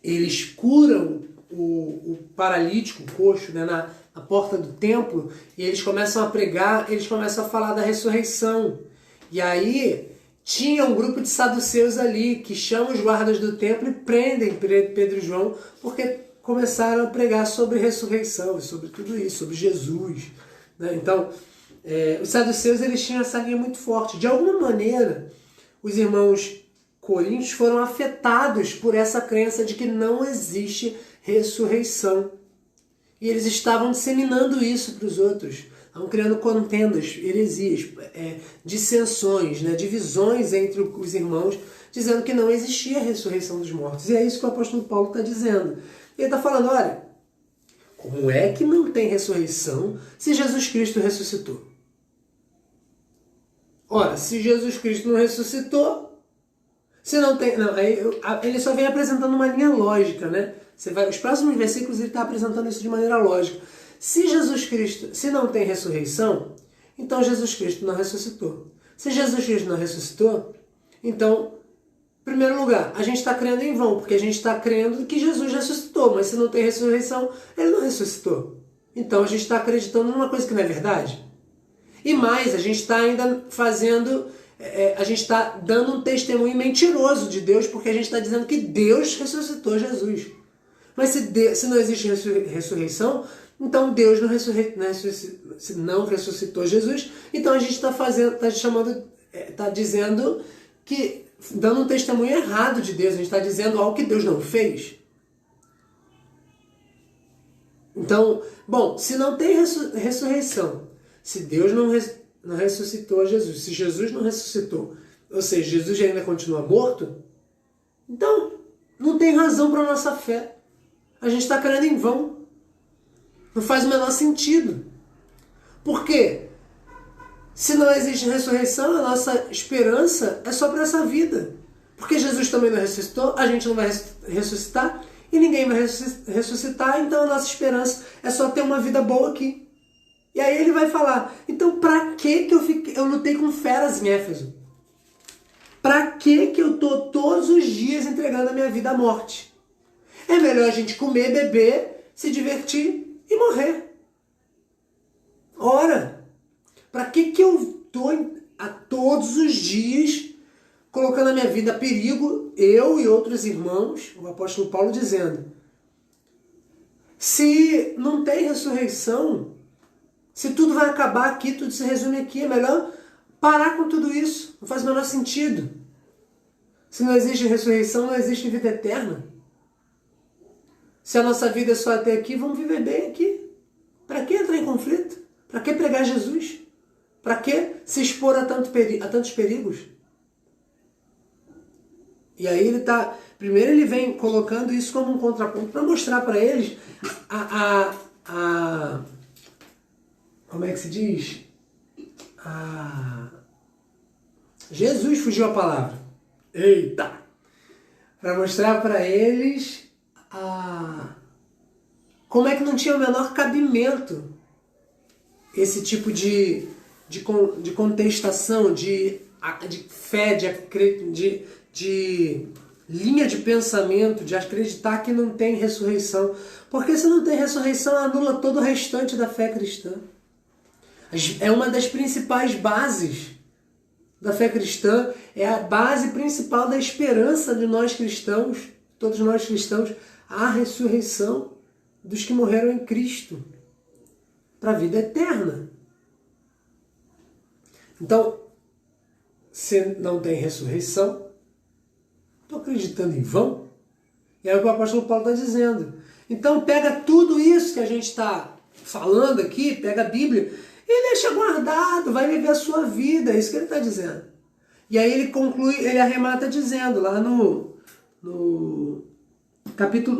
eles curam o paralítico, o coxo, né, na porta do templo, e eles começam a pregar, eles começam a falar da ressurreição. E aí tinha um grupo de saduceus ali que chamam os guardas do templo e prendem Pedro e João porque começaram a pregar sobre ressurreição, sobre tudo isso, sobre Jesus, né? Então, os saduceus eles tinham essa linha muito forte. De alguma maneira, os irmãos coríntios foram afetados por essa crença de que não existe ressurreição. E eles estavam disseminando isso para os outros. Estavam criando contendas, heresias, dissensões, né, divisões entre os irmãos, dizendo que não existia ressurreição dos mortos. E é isso que o apóstolo Paulo está dizendo. Ele está falando, olha, como é que não tem ressurreição se Jesus Cristo ressuscitou? Ora, se Jesus Cristo não ressuscitou, se não tem... Não, ele só vem apresentando uma linha lógica, né? Os próximos versículos ele está apresentando isso de maneira lógica. Se Jesus Cristo, se não tem ressurreição, então Jesus Cristo não ressuscitou. Se Jesus Cristo não ressuscitou, então, em primeiro lugar, a gente está crendo em vão, porque a gente está crendo que Jesus ressuscitou, mas se não tem ressurreição, ele não ressuscitou. Então a gente está acreditando numa coisa que não é verdade. E mais, a gente está ainda fazendo, a gente está dando um testemunho mentiroso de Deus, porque a gente está dizendo que Deus ressuscitou Jesus. Mas se não existe ressurreição, então Deus não ressuscitou Jesus, então a gente está dizendo que, dando um testemunho errado de Deus, a gente está dizendo algo que Deus não fez. Então, bom, se não tem ressurreição, se Deus não ressuscitou Jesus, se Jesus não ressuscitou, ou seja, Jesus ainda continua morto, então não tem razão para a nossa fé. A gente está crendo em vão. Não faz o menor sentido. Por quê? Se não existe ressurreição, a nossa esperança é só para essa vida. Porque Jesus também não ressuscitou, a gente não vai ressuscitar e ninguém vai ressuscitar, então a nossa esperança é só ter uma vida boa aqui. E aí ele vai falar, então pra que eu lutei com feras em Éfeso? Pra que eu tô todos os dias entregando a minha vida à morte? É melhor a gente comer, beber, se divertir e morrer. Ora, para que eu estou a todos os dias colocando a minha vida a perigo, eu e outros irmãos, o apóstolo Paulo dizendo, se não tem ressurreição, se tudo vai acabar aqui, tudo se resume aqui, é melhor parar com tudo isso, não faz o menor sentido. Se não existe ressurreição, não existe vida eterna. Se a nossa vida é só até aqui, vamos viver bem aqui. Para que entrar em conflito? Para que pregar Jesus? Para que se expor a tantos perigos? E aí primeiro ele vem colocando isso como um contraponto para mostrar para eles como é que se diz? Jesus fugiu a palavra. Eita! Para mostrar para eles como é que não tinha o menor cabimento esse tipo de contestação, de fé, de linha de pensamento, de acreditar que não tem ressurreição. Porque se não tem ressurreição, anula todo o restante da fé cristã. É uma das principais bases da fé cristã, é a base principal da esperança de nós cristãos, todos nós cristãos, a ressurreição dos que morreram em Cristo para a vida eterna. Então, se não tem ressurreição, estou acreditando em vão? E é o que o apóstolo Paulo está dizendo. Então pega tudo isso que a gente está falando aqui, pega a Bíblia e deixa guardado, vai viver a sua vida, é isso que ele está dizendo. E aí ele conclui, ele arremata dizendo, lá no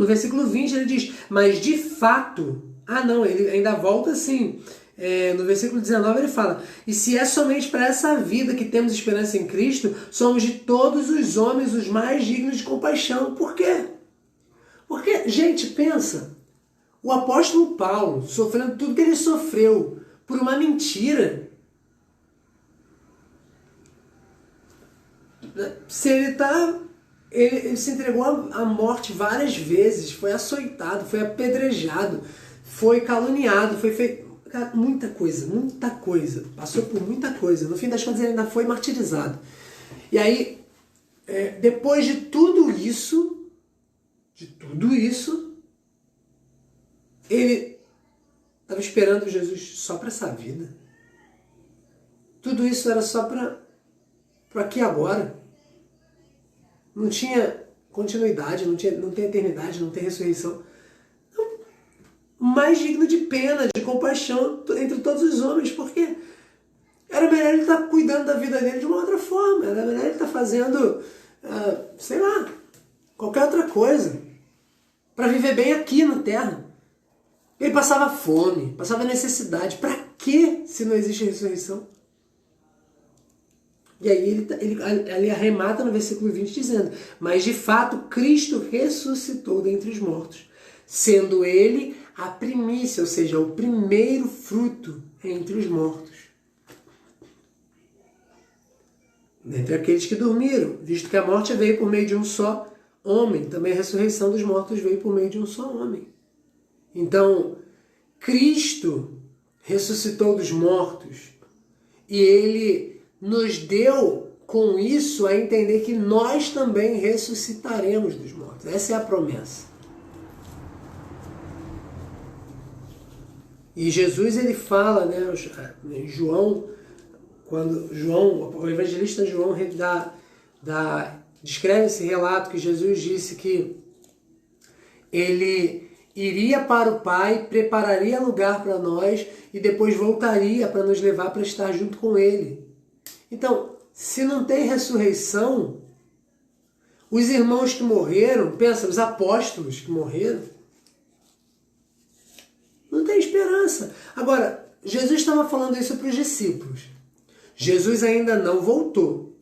versículo 20, ele diz, mas de fato, ele ainda volta assim, no versículo 19 ele fala, e se é somente para essa vida que temos esperança em Cristo, somos de todos os homens os mais dignos de compaixão. Por quê? Porque, gente, pensa, o apóstolo Paulo, sofrendo tudo que ele sofreu por uma mentira, se ele está ele se entregou à morte várias vezes, foi açoitado, foi apedrejado, foi caluniado, foi feito muita coisa, passou por muita coisa. No fim das contas ele ainda foi martirizado. E aí, depois de tudo isso, ele estava esperando Jesus só para essa vida. Tudo isso era só para aqui e agora. Não tinha continuidade, não tem eternidade, não tem ressurreição. Então, mais digno de pena, de compaixão entre todos os homens, porque era melhor ele estar cuidando da vida dele de uma outra forma, era melhor ele estar fazendo, sei lá, qualquer outra coisa, para viver bem aqui na Terra. Ele passava fome, passava necessidade. Para quê se não existe ressurreição? E aí ele arremata no versículo 20 dizendo: mas de fato Cristo ressuscitou dentre os mortos, sendo ele a primícia, ou seja, o primeiro fruto entre os mortos, dentre aqueles que dormiram, visto que a morte veio por meio de um só homem, também a ressurreição dos mortos veio por meio de um só homem. Então, Cristo ressuscitou dos mortos e ele nos deu com isso a entender que nós também ressuscitaremos dos mortos. Essa é a promessa. E Jesus ele fala, né, João, quando o evangelista João descreve esse relato que Jesus disse que ele iria para o Pai, prepararia lugar para nós e depois voltaria para nos levar para estar junto com ele. Então, se não tem ressurreição, os irmãos que morreram, pensa, os apóstolos que morreram, não tem esperança. Agora, Jesus estava falando isso para os discípulos. Jesus ainda não voltou,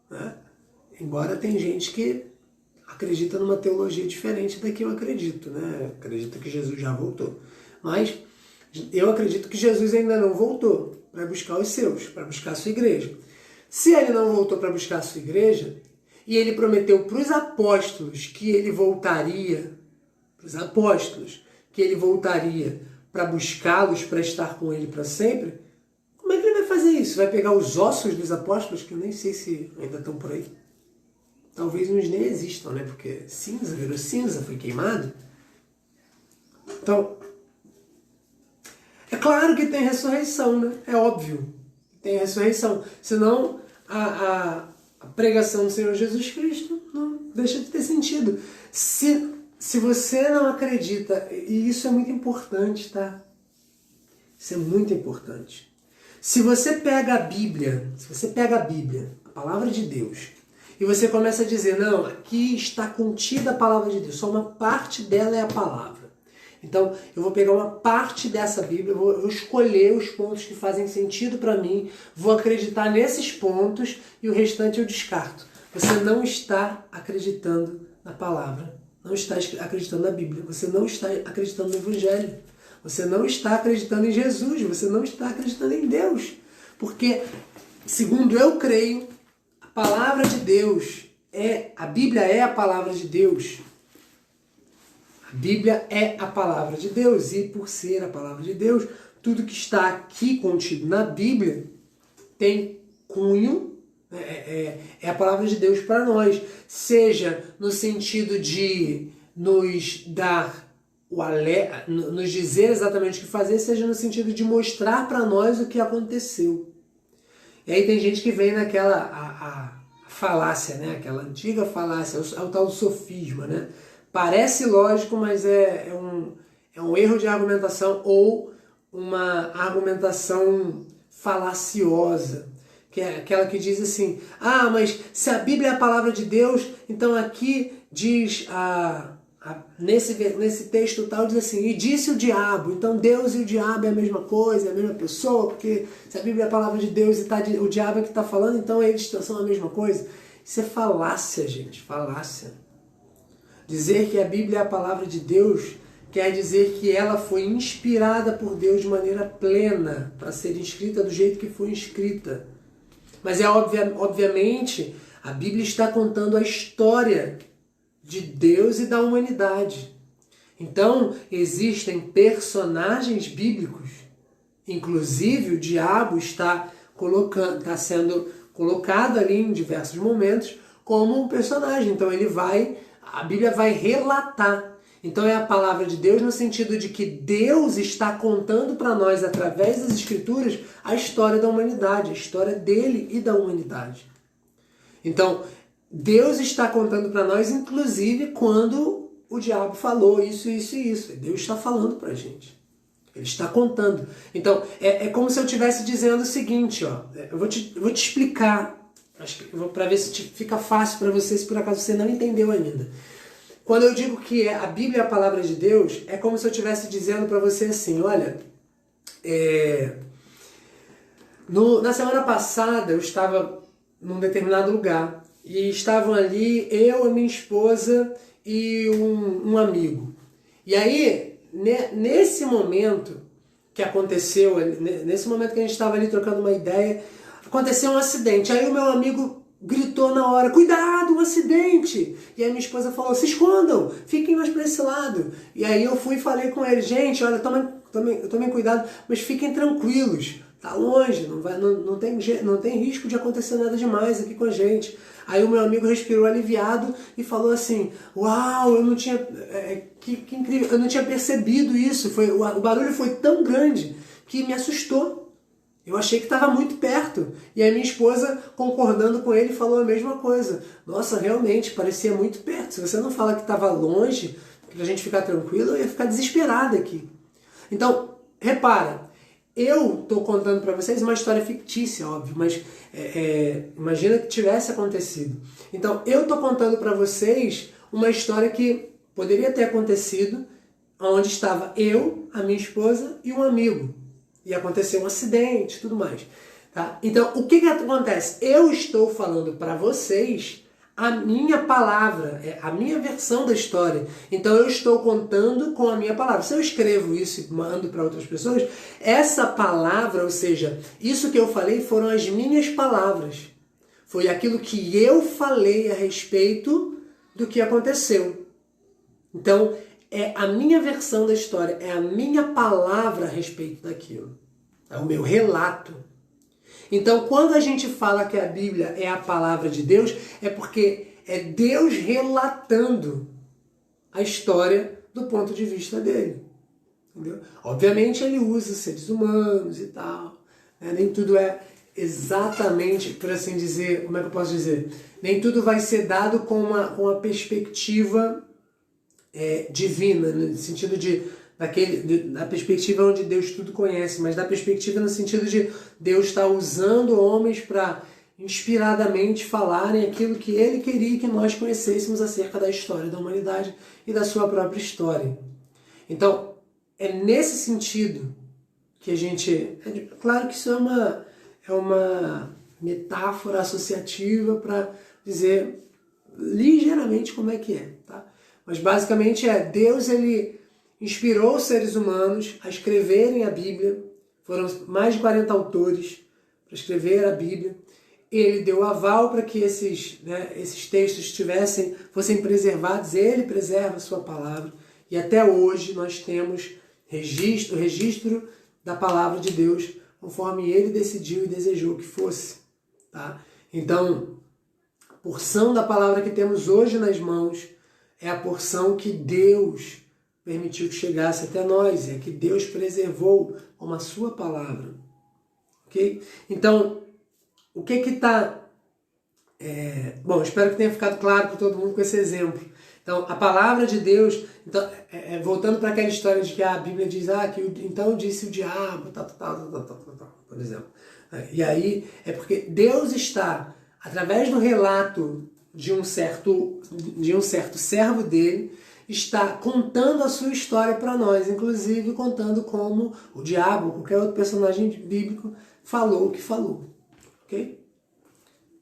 né? Embora tem gente que acredita numa teologia diferente da que eu acredito, né? Acredita que Jesus já voltou. Mas eu acredito que Jesus ainda não voltou para buscar os seus, para buscar a sua igreja. Se ele não voltou para buscar a sua igreja, e ele prometeu para os apóstolos que ele voltaria, para buscá-los, para estar com ele para sempre, como é que ele vai fazer isso? Vai pegar os ossos dos apóstolos, que eu nem sei se ainda estão por aí? Talvez uns nem existam, né? Porque cinza, virou cinza, foi queimado. Então, é claro que tem ressurreição, né? É óbvio que tem ressurreição. Senão, a pregação do Senhor Jesus Cristo não deixa de ter sentido. Se você não acredita, e isso é muito importante, tá? Isso é muito importante. Se você pega a Bíblia, a palavra de Deus, e você começa a dizer, não, aqui está contida a palavra de Deus, só uma parte dela é a palavra. Então, eu vou pegar uma parte dessa Bíblia, eu vou escolher os pontos que fazem sentido para mim, vou acreditar nesses pontos e o restante eu descarto. Você não está acreditando na palavra, não está acreditando na Bíblia, você não está acreditando no Evangelho, você não está acreditando em Jesus, você não está acreditando em Deus. Porque, segundo eu creio, a palavra de Deus a Bíblia é a palavra de Deus. A Bíblia é a palavra de Deus, e por ser a palavra de Deus, tudo que está aqui contido na Bíblia tem cunho, é a palavra de Deus para nós, seja no sentido de nos dar nos dizer exatamente o que fazer, seja no sentido de mostrar para nós o que aconteceu. E aí tem gente que vem naquela a falácia, né? Aquela antiga falácia, é o tal do sofisma, né? Parece lógico, mas é um erro de argumentação ou uma argumentação falaciosa, que é aquela que diz assim, mas se a Bíblia é a palavra de Deus, então aqui diz, nesse texto tal, diz assim, e disse o diabo, então Deus e o diabo é a mesma coisa, é a mesma pessoa, porque se a Bíblia é a palavra de Deus e o diabo é que está falando, então eles são a mesma coisa. Isso é falácia, gente, falácia. Dizer que a Bíblia é a palavra de Deus quer dizer que ela foi inspirada por Deus de maneira plena para ser escrita do jeito que foi escrita. Mas obviamente A Bíblia está contando a história de Deus e da humanidade. Então, existem personagens bíblicos, inclusive o diabo está sendo colocado ali em diversos momentos como um personagem. Então a Bíblia vai relatar. Então é a palavra de Deus no sentido de que Deus está contando para nós, através das Escrituras, a história da humanidade, a história dele e da humanidade. Então, Deus está contando para nós, inclusive, quando o diabo falou isso, isso e isso. Deus está falando para a gente. Ele está contando. Então, é como se eu estivesse dizendo o seguinte, ó. Eu vou te explicar, para ver se fica fácil para você, se por acaso você não entendeu ainda. Quando eu digo que a Bíblia é a palavra de Deus, é como se eu estivesse dizendo para você assim, olha, na semana passada eu estava num determinado lugar e estavam ali eu, a minha esposa e um amigo. E aí, nesse momento que aconteceu, nesse momento que a gente estava ali trocando uma ideia, aconteceu um acidente. Aí o meu amigo gritou na hora, cuidado, um acidente! E aí minha esposa falou, se escondam, fiquem mais para esse lado. E aí eu fui e falei com ele, gente, olha, tomem cuidado, mas fiquem tranquilos, tá longe, não tem risco de acontecer nada demais aqui com a gente. Aí o meu amigo respirou aliviado e falou assim, uau, eu não tinha, que incrível, eu não tinha percebido isso, o barulho foi tão grande que me assustou. Eu achei que estava muito perto. E a minha esposa, concordando com ele, falou a mesma coisa. Nossa, realmente, parecia muito perto. Se você não fala que estava longe, para a gente ficar tranquilo, eu ia ficar desesperada aqui. Então, repara, eu estou contando para vocês uma história fictícia, óbvio, mas imagina que tivesse acontecido. Então, eu estou contando para vocês uma história que poderia ter acontecido, onde estava eu, a minha esposa e um amigo. E aconteceu um acidente e tudo mais. Tá? Então, o que acontece? Eu estou falando para vocês a minha palavra, a minha versão da história. Então, eu estou contando com a minha palavra. Se eu escrevo isso e mando para outras pessoas, essa palavra, ou seja, isso que eu falei foram as minhas palavras. Foi aquilo que eu falei a respeito do que aconteceu. Então, é a minha versão da história, é a minha palavra a respeito daquilo. É o meu relato. Então, quando a gente fala que a Bíblia é a palavra de Deus, é porque é Deus relatando a história do ponto de vista dele. Entendeu? Obviamente, ele usa seres humanos e tal. Né? Nem tudo é exatamente, por assim dizer, como é que eu posso dizer? Nem tudo vai ser dado com uma perspectiva divina, no sentido da perspectiva onde Deus tudo conhece, mas da perspectiva no sentido de Deus estar usando homens para inspiradamente falarem aquilo que Ele queria que nós conhecêssemos acerca da história da humanidade e da sua própria história. Então, é nesse sentido que a gente... Claro que isso é uma metáfora associativa para dizer ligeiramente como é que é, tá? Mas basicamente Deus, ele inspirou os seres humanos a escreverem a Bíblia. Foram mais de 40 autores para escrever a Bíblia. Ele deu aval para que esses textos fossem preservados. Ele preserva a sua palavra. E até hoje nós temos o registro da palavra de Deus, conforme ele decidiu e desejou que fosse. Tá? Então, a porção da palavra que temos hoje nas mãos é a porção que Deus permitiu que chegasse até nós, é que Deus preservou como a sua palavra. Ok? Então, o que está... Bom, espero que tenha ficado claro para todo mundo com esse exemplo. Então, a palavra de Deus... Então, voltando para aquela história de que a Bíblia diz, então disse o diabo, por exemplo. E aí, é porque Deus está, através do relato de um certo servo dele, está contando a sua história para nós, inclusive contando como o diabo, qualquer outro personagem bíblico, falou o que falou. Ok?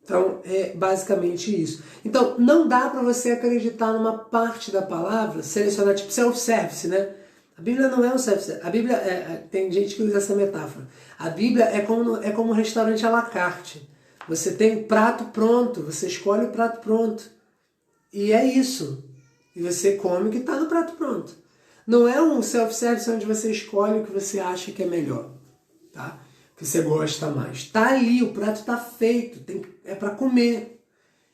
Então, é basicamente isso. Então, não dá para você acreditar numa parte da palavra, selecionar tipo self-service, né? A Bíblia não é um self-service. A Bíblia, tem gente que usa essa metáfora. A Bíblia é como um restaurante à la carte. Você tem o prato pronto, você escolhe o prato pronto. E é isso. E você come o que está no prato pronto. Não é um self-service onde você escolhe o que você acha que é melhor, tá? Que você gosta mais. Tá ali, o prato está feito, é para comer.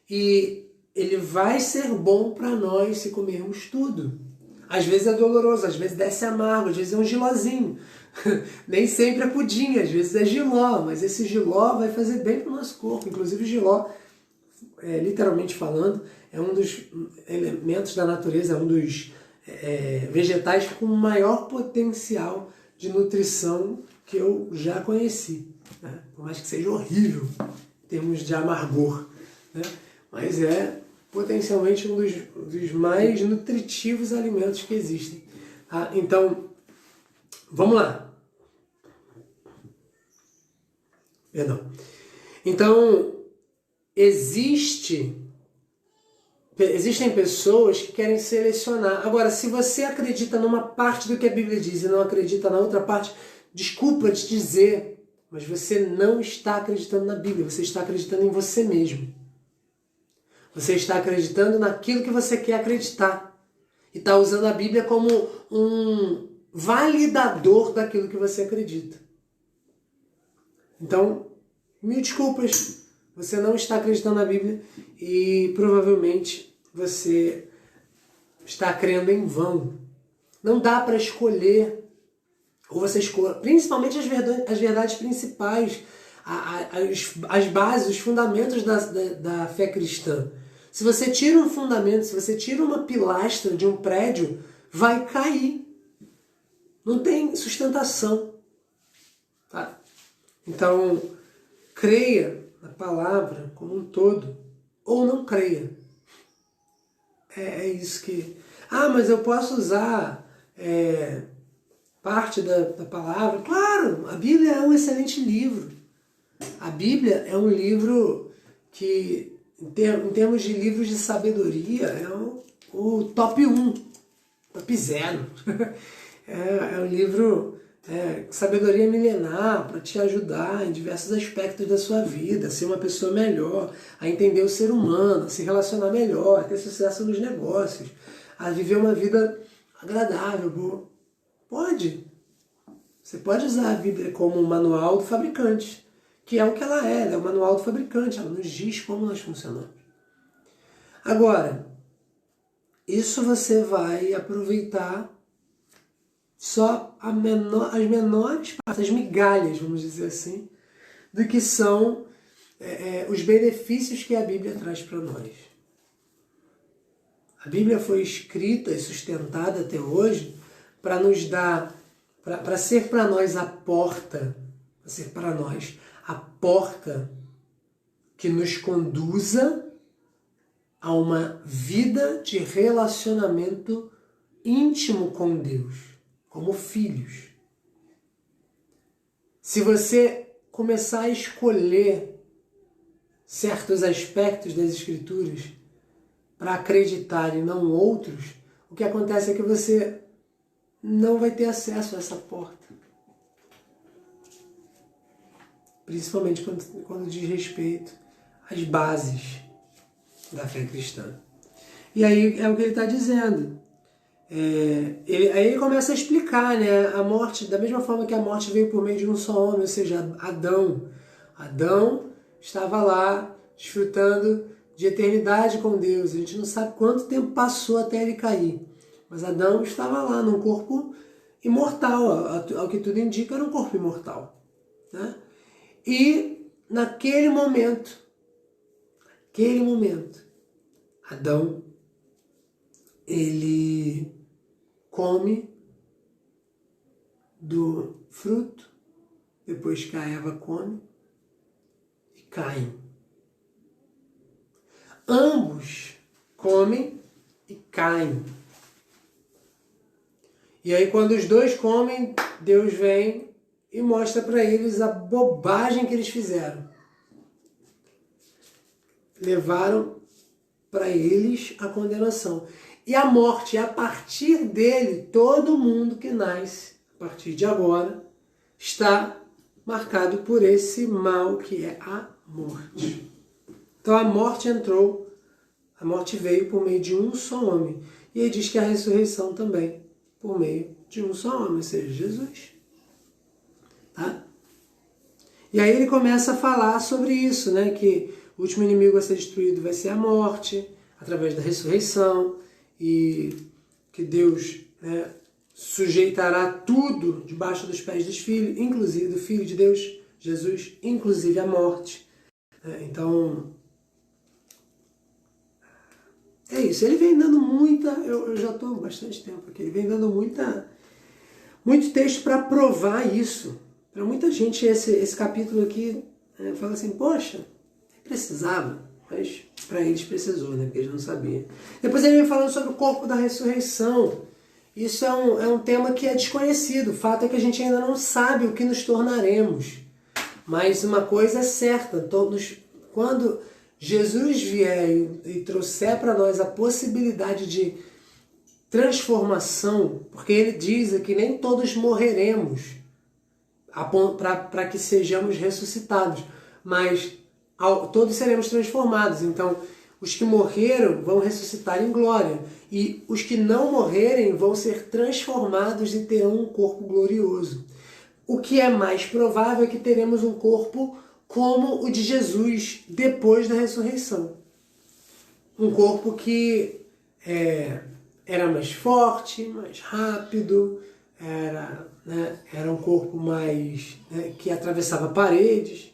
E ele vai ser bom para nós se comermos tudo. Às vezes é doloroso, às vezes desce amargo, às vezes é um gilozinho. Nem sempre é pudim, às vezes é giló, mas esse giló vai fazer bem para o nosso corpo. Inclusive o giló, literalmente falando, é um dos elementos da natureza, é um dos vegetais com maior potencial de nutrição que eu já conheci, né? Por mais que seja horrível em termos de amargor, né? Mas é potencialmente um dos mais nutritivos alimentos que existem. Tá? Então, vamos lá. Perdão. Então, existem pessoas que querem selecionar. Agora, se você acredita numa parte do que a Bíblia diz e não acredita na outra parte, desculpa te dizer, mas você não está acreditando na Bíblia, você está acreditando em você mesmo. Você está acreditando naquilo que você quer acreditar. E está usando a Bíblia como um validador daquilo que você acredita. Então, mil desculpas, você não está acreditando na Bíblia e provavelmente você está crendo em vão. Não dá para escolher, ou você escolhe, principalmente as verdades principais, as bases, os fundamentos da fé cristã. Se você tira um fundamento, se você tira uma pilastra de um prédio, vai cair. Não tem sustentação. Tá? Então, creia na palavra como um todo, ou não creia. É isso que... Ah, mas eu posso usar parte da palavra. Claro, a Bíblia é um excelente livro. A Bíblia é um livro que, em termos de livros de sabedoria, é o top 1, top 0. É um livro... sabedoria milenar para te ajudar em diversos aspectos da sua vida, a ser uma pessoa melhor, a entender o ser humano, a se relacionar melhor, a ter sucesso nos negócios, a viver uma vida agradável, boa. Pode. Você pode usar a Bíblia como um manual do fabricante, que é o que ela é o manual do fabricante, ela nos diz como nós funcionamos. Agora, isso você vai aproveitar só as menores partes, as migalhas, vamos dizer assim, do que são os benefícios que a Bíblia traz para nós. A Bíblia foi escrita e sustentada até hoje para nos dar, para ser para nós a porta, que nos conduza a uma vida de relacionamento íntimo com Deus, como filhos. Se você começar a escolher certos aspectos das Escrituras para acreditar e não outros, o que acontece é que você não vai ter acesso a essa porta. Principalmente quando diz respeito às bases da fé cristã. E aí é o que ele está dizendo. Aí ele começa a explicar, né, a morte, da mesma forma que a morte veio por meio de um só homem, ou seja, Adão. Adão estava lá desfrutando de eternidade com Deus. A gente não sabe quanto tempo passou até ele cair. Mas Adão estava lá num corpo imortal, ao que tudo indica, era um corpo imortal, né? E naquele momento, Adão, ele come do fruto, depois que a Eva come, e caem. Ambos comem e caem. E aí quando os dois comem, Deus vem e mostra para eles a bobagem que eles fizeram. Levaram para eles a condenação. E a morte, a partir dele, todo mundo que nasce, a partir de agora, está marcado por esse mal que é a morte. Então a morte veio por meio de um só homem. E ele diz que a ressurreição também, por meio de um só homem, ou seja, Jesus. Tá? E aí ele começa a falar sobre isso, né? Que o último inimigo a ser destruído vai ser a morte, através da ressurreição, e que Deus, né, sujeitará tudo debaixo dos pés dos filhos, inclusive do Filho de Deus, Jesus, inclusive a morte. Então, é isso. Ele vem dando muita... Eu já estou há bastante tempo aqui. Ele vem dando muito texto para provar isso. Para muita gente, esse capítulo aqui fala assim, poxa, precisava. Mas para eles precisou, né? Porque eles não sabiam. Depois ele vem falando sobre o corpo da ressurreição. Isso é um tema que é desconhecido. O fato é que a gente ainda não sabe o que nos tornaremos. Mas uma coisa é certa. Quando Jesus vier e trouxer para nós a possibilidade de transformação, porque ele diz que nem todos morreremos para que sejamos ressuscitados, mas todos seremos transformados. Então, os que morreram vão ressuscitar em glória, e os que não morrerem vão ser transformados e terão um corpo glorioso. O que é mais provável é que teremos um corpo como o de Jesus depois da ressurreição. Um corpo que era mais forte, mais rápido, era um corpo mais que atravessava paredes,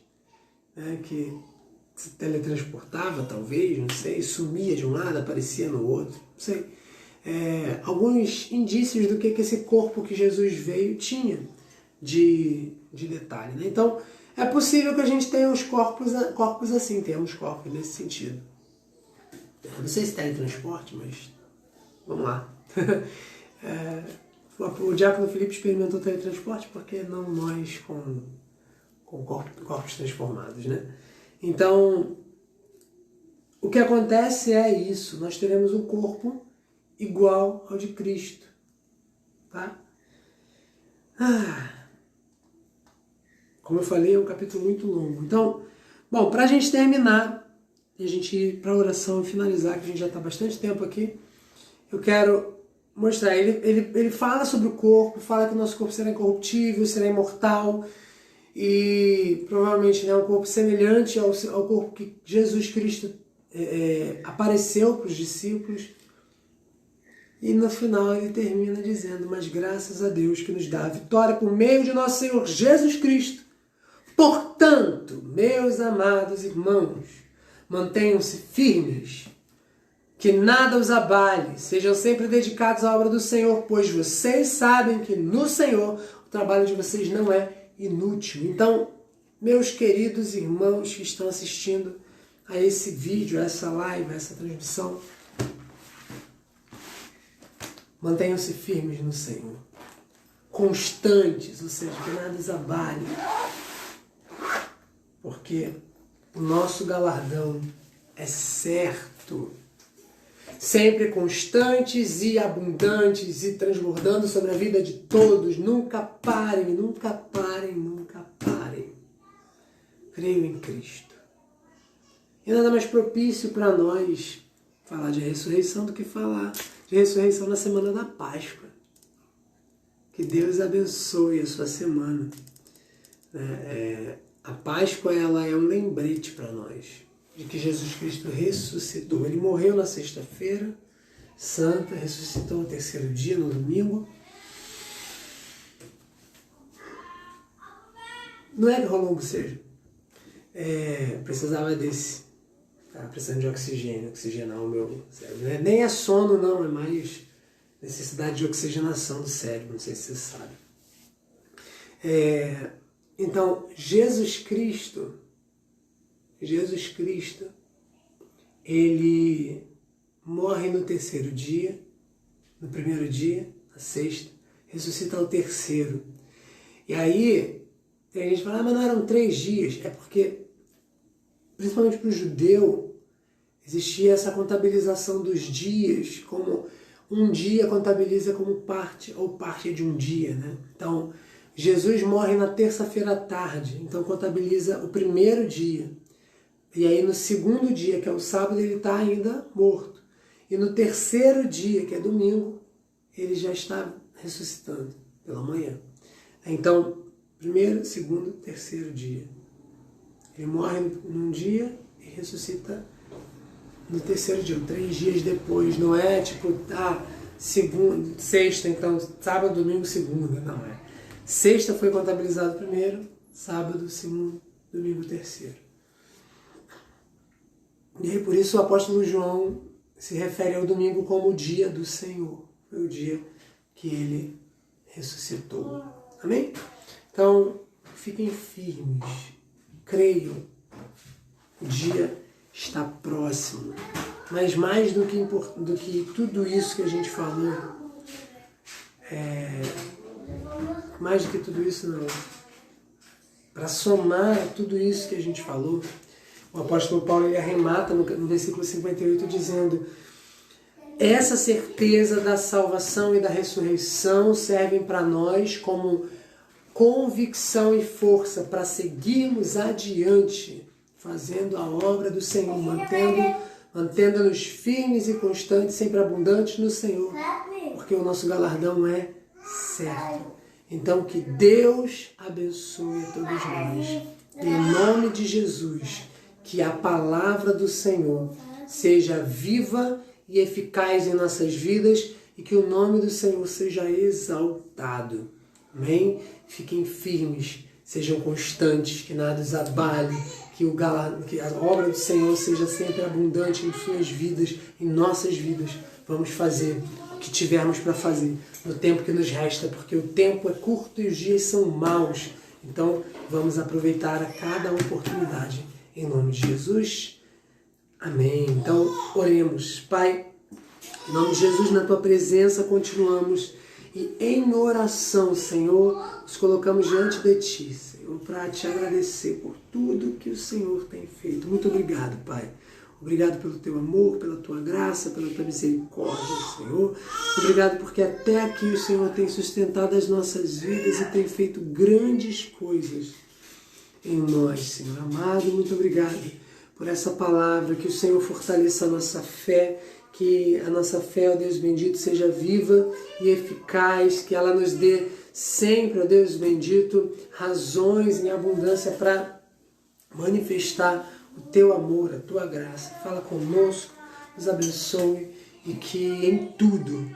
que se teletransportava, talvez, não sei, sumia de um lado, aparecia no outro, não sei. Alguns indícios do que esse corpo que Jesus veio tinha de detalhe. Né? Então, é possível que a gente tenha uns corpos assim, tenhamos corpos nesse sentido. Não sei se teletransporte, mas vamos lá. O diácono Felipe experimentou teletransporte, porque não nós com corpos transformados, né? Então, o que acontece é isso, nós teremos um corpo igual ao de Cristo, tá? Como eu falei, é um capítulo muito longo. Então, bom, para a gente terminar, e a gente ir para a oração e finalizar, que a gente já está bastante tempo aqui, eu quero mostrar, ele fala sobre o corpo, fala que o nosso corpo será incorruptível, será imortal, e provavelmente um corpo semelhante ao corpo que Jesus Cristo apareceu para os discípulos. E no final ele termina dizendo, mas graças a Deus que nos dá a vitória por meio de nosso Senhor Jesus Cristo. Portanto, meus amados irmãos, mantenham-se firmes, que nada os abale, sejam sempre dedicados à obra do Senhor, pois vocês sabem que no Senhor o trabalho de vocês não é inútil. Então, meus queridos irmãos que estão assistindo a esse vídeo, a essa live, a essa transmissão, mantenham-se firmes no Senhor, constantes, ou seja, que nada os abale, porque o nosso galardão é certo. Sempre constantes e abundantes e transbordando sobre a vida de todos. Nunca parem, nunca parem, nunca parem. Creio em Cristo. E nada mais propício para nós falar de ressurreição do que falar de ressurreição na semana da Páscoa. Que Deus abençoe a sua semana. A Páscoa ela é um lembrete para nós de que Jesus Cristo ressuscitou. Ele morreu na sexta-feira santa, ressuscitou no terceiro dia, no domingo. Não é que rolou um bocejo. Precisava desse. Estava precisando de oxigênio, oxigenar o meu cérebro. Nem é sono, não, é mais necessidade de oxigenação do cérebro, não sei se você sabe. Então, Jesus Cristo, ele morre no terceiro dia, no primeiro dia, na sexta, ressuscita no terceiro. E aí, tem gente que fala, mas não eram 3 dias. É porque, principalmente para o judeu, existia essa contabilização dos dias, como um dia contabiliza como parte, ou parte de um dia, né? Então, Jesus morre na terça-feira à tarde, então contabiliza o primeiro dia. E aí no segundo dia, que é o sábado, ele está ainda morto. E no terceiro dia, que é domingo, ele já está ressuscitando pela manhã. Então, primeiro, segundo, terceiro dia. Ele morre num dia e ressuscita no terceiro dia, 3 dias depois. Não é tipo, segunda, sexta, então sábado, domingo, segunda. Não é. Sexta foi contabilizado primeiro, sábado, segundo, domingo, terceiro. E aí por isso o apóstolo João se refere ao domingo como o dia do Senhor. Foi o dia que ele ressuscitou. Amém? Então, fiquem firmes, creiam. O dia está próximo. Mas mais do que tudo isso que a gente falou, mais do que tudo isso não. Para somar a tudo isso que a gente falou, o apóstolo Paulo ele arremata no versículo 58 dizendo: essa certeza da salvação e da ressurreição servem para nós como convicção e força para seguirmos adiante, fazendo a obra do Senhor, mantendo-nos firmes e constantes, sempre abundantes no Senhor, porque o nosso galardão é certo. Então que Deus abençoe a todos nós. Em nome de Jesus, que a palavra do Senhor seja viva e eficaz em nossas vidas e que o nome do Senhor seja exaltado. Amém? Fiquem firmes, sejam constantes, que nada os abale, que a obra do Senhor seja sempre abundante em suas vidas, em nossas vidas. Vamos fazer o que tivermos para fazer no tempo que nos resta, porque o tempo é curto e os dias são maus. Então, vamos aproveitar a cada oportunidade. Em nome de Jesus. Amém. Então, oremos. Pai, em nome de Jesus, na Tua presença, continuamos. E em oração, Senhor, nos colocamos diante de Ti, Senhor, para Te agradecer por tudo que o Senhor tem feito. Muito obrigado, Pai. Obrigado pelo Teu amor, pela Tua graça, pela Tua misericórdia, Senhor. Obrigado porque até aqui o Senhor tem sustentado as nossas vidas e tem feito grandes coisas em nós, Senhor amado. Muito obrigado por essa palavra, que o Senhor fortaleça a nossa fé, que a nossa fé, ó Deus bendito, seja viva e eficaz, que ela nos dê sempre, ó Deus bendito, razões em abundância para manifestar o Teu amor, a Tua graça. Fala conosco, nos abençoe e que em tudo,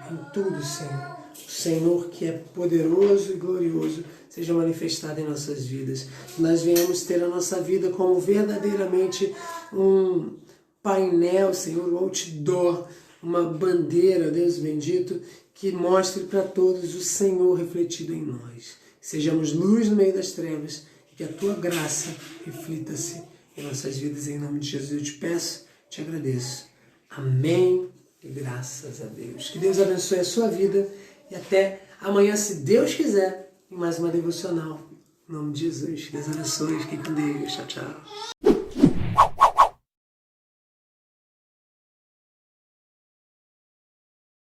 Senhor, o Senhor que é poderoso e glorioso seja manifestado em nossas vidas. Nós venhamos ter a nossa vida como verdadeiramente um painel, Senhor, um outdoor, uma bandeira, Deus bendito, que mostre para todos o Senhor refletido em nós. Que sejamos luz no meio das trevas e que a Tua graça reflita-se em nossas vidas. Em nome de Jesus eu te peço, te agradeço. Amém e graças a Deus. Que Deus abençoe a sua vida e até amanhã, se Deus quiser, em mais uma devocional. Em nome de Jesus. Deus abençoe. Fiquem com Deus. Tchau, tchau.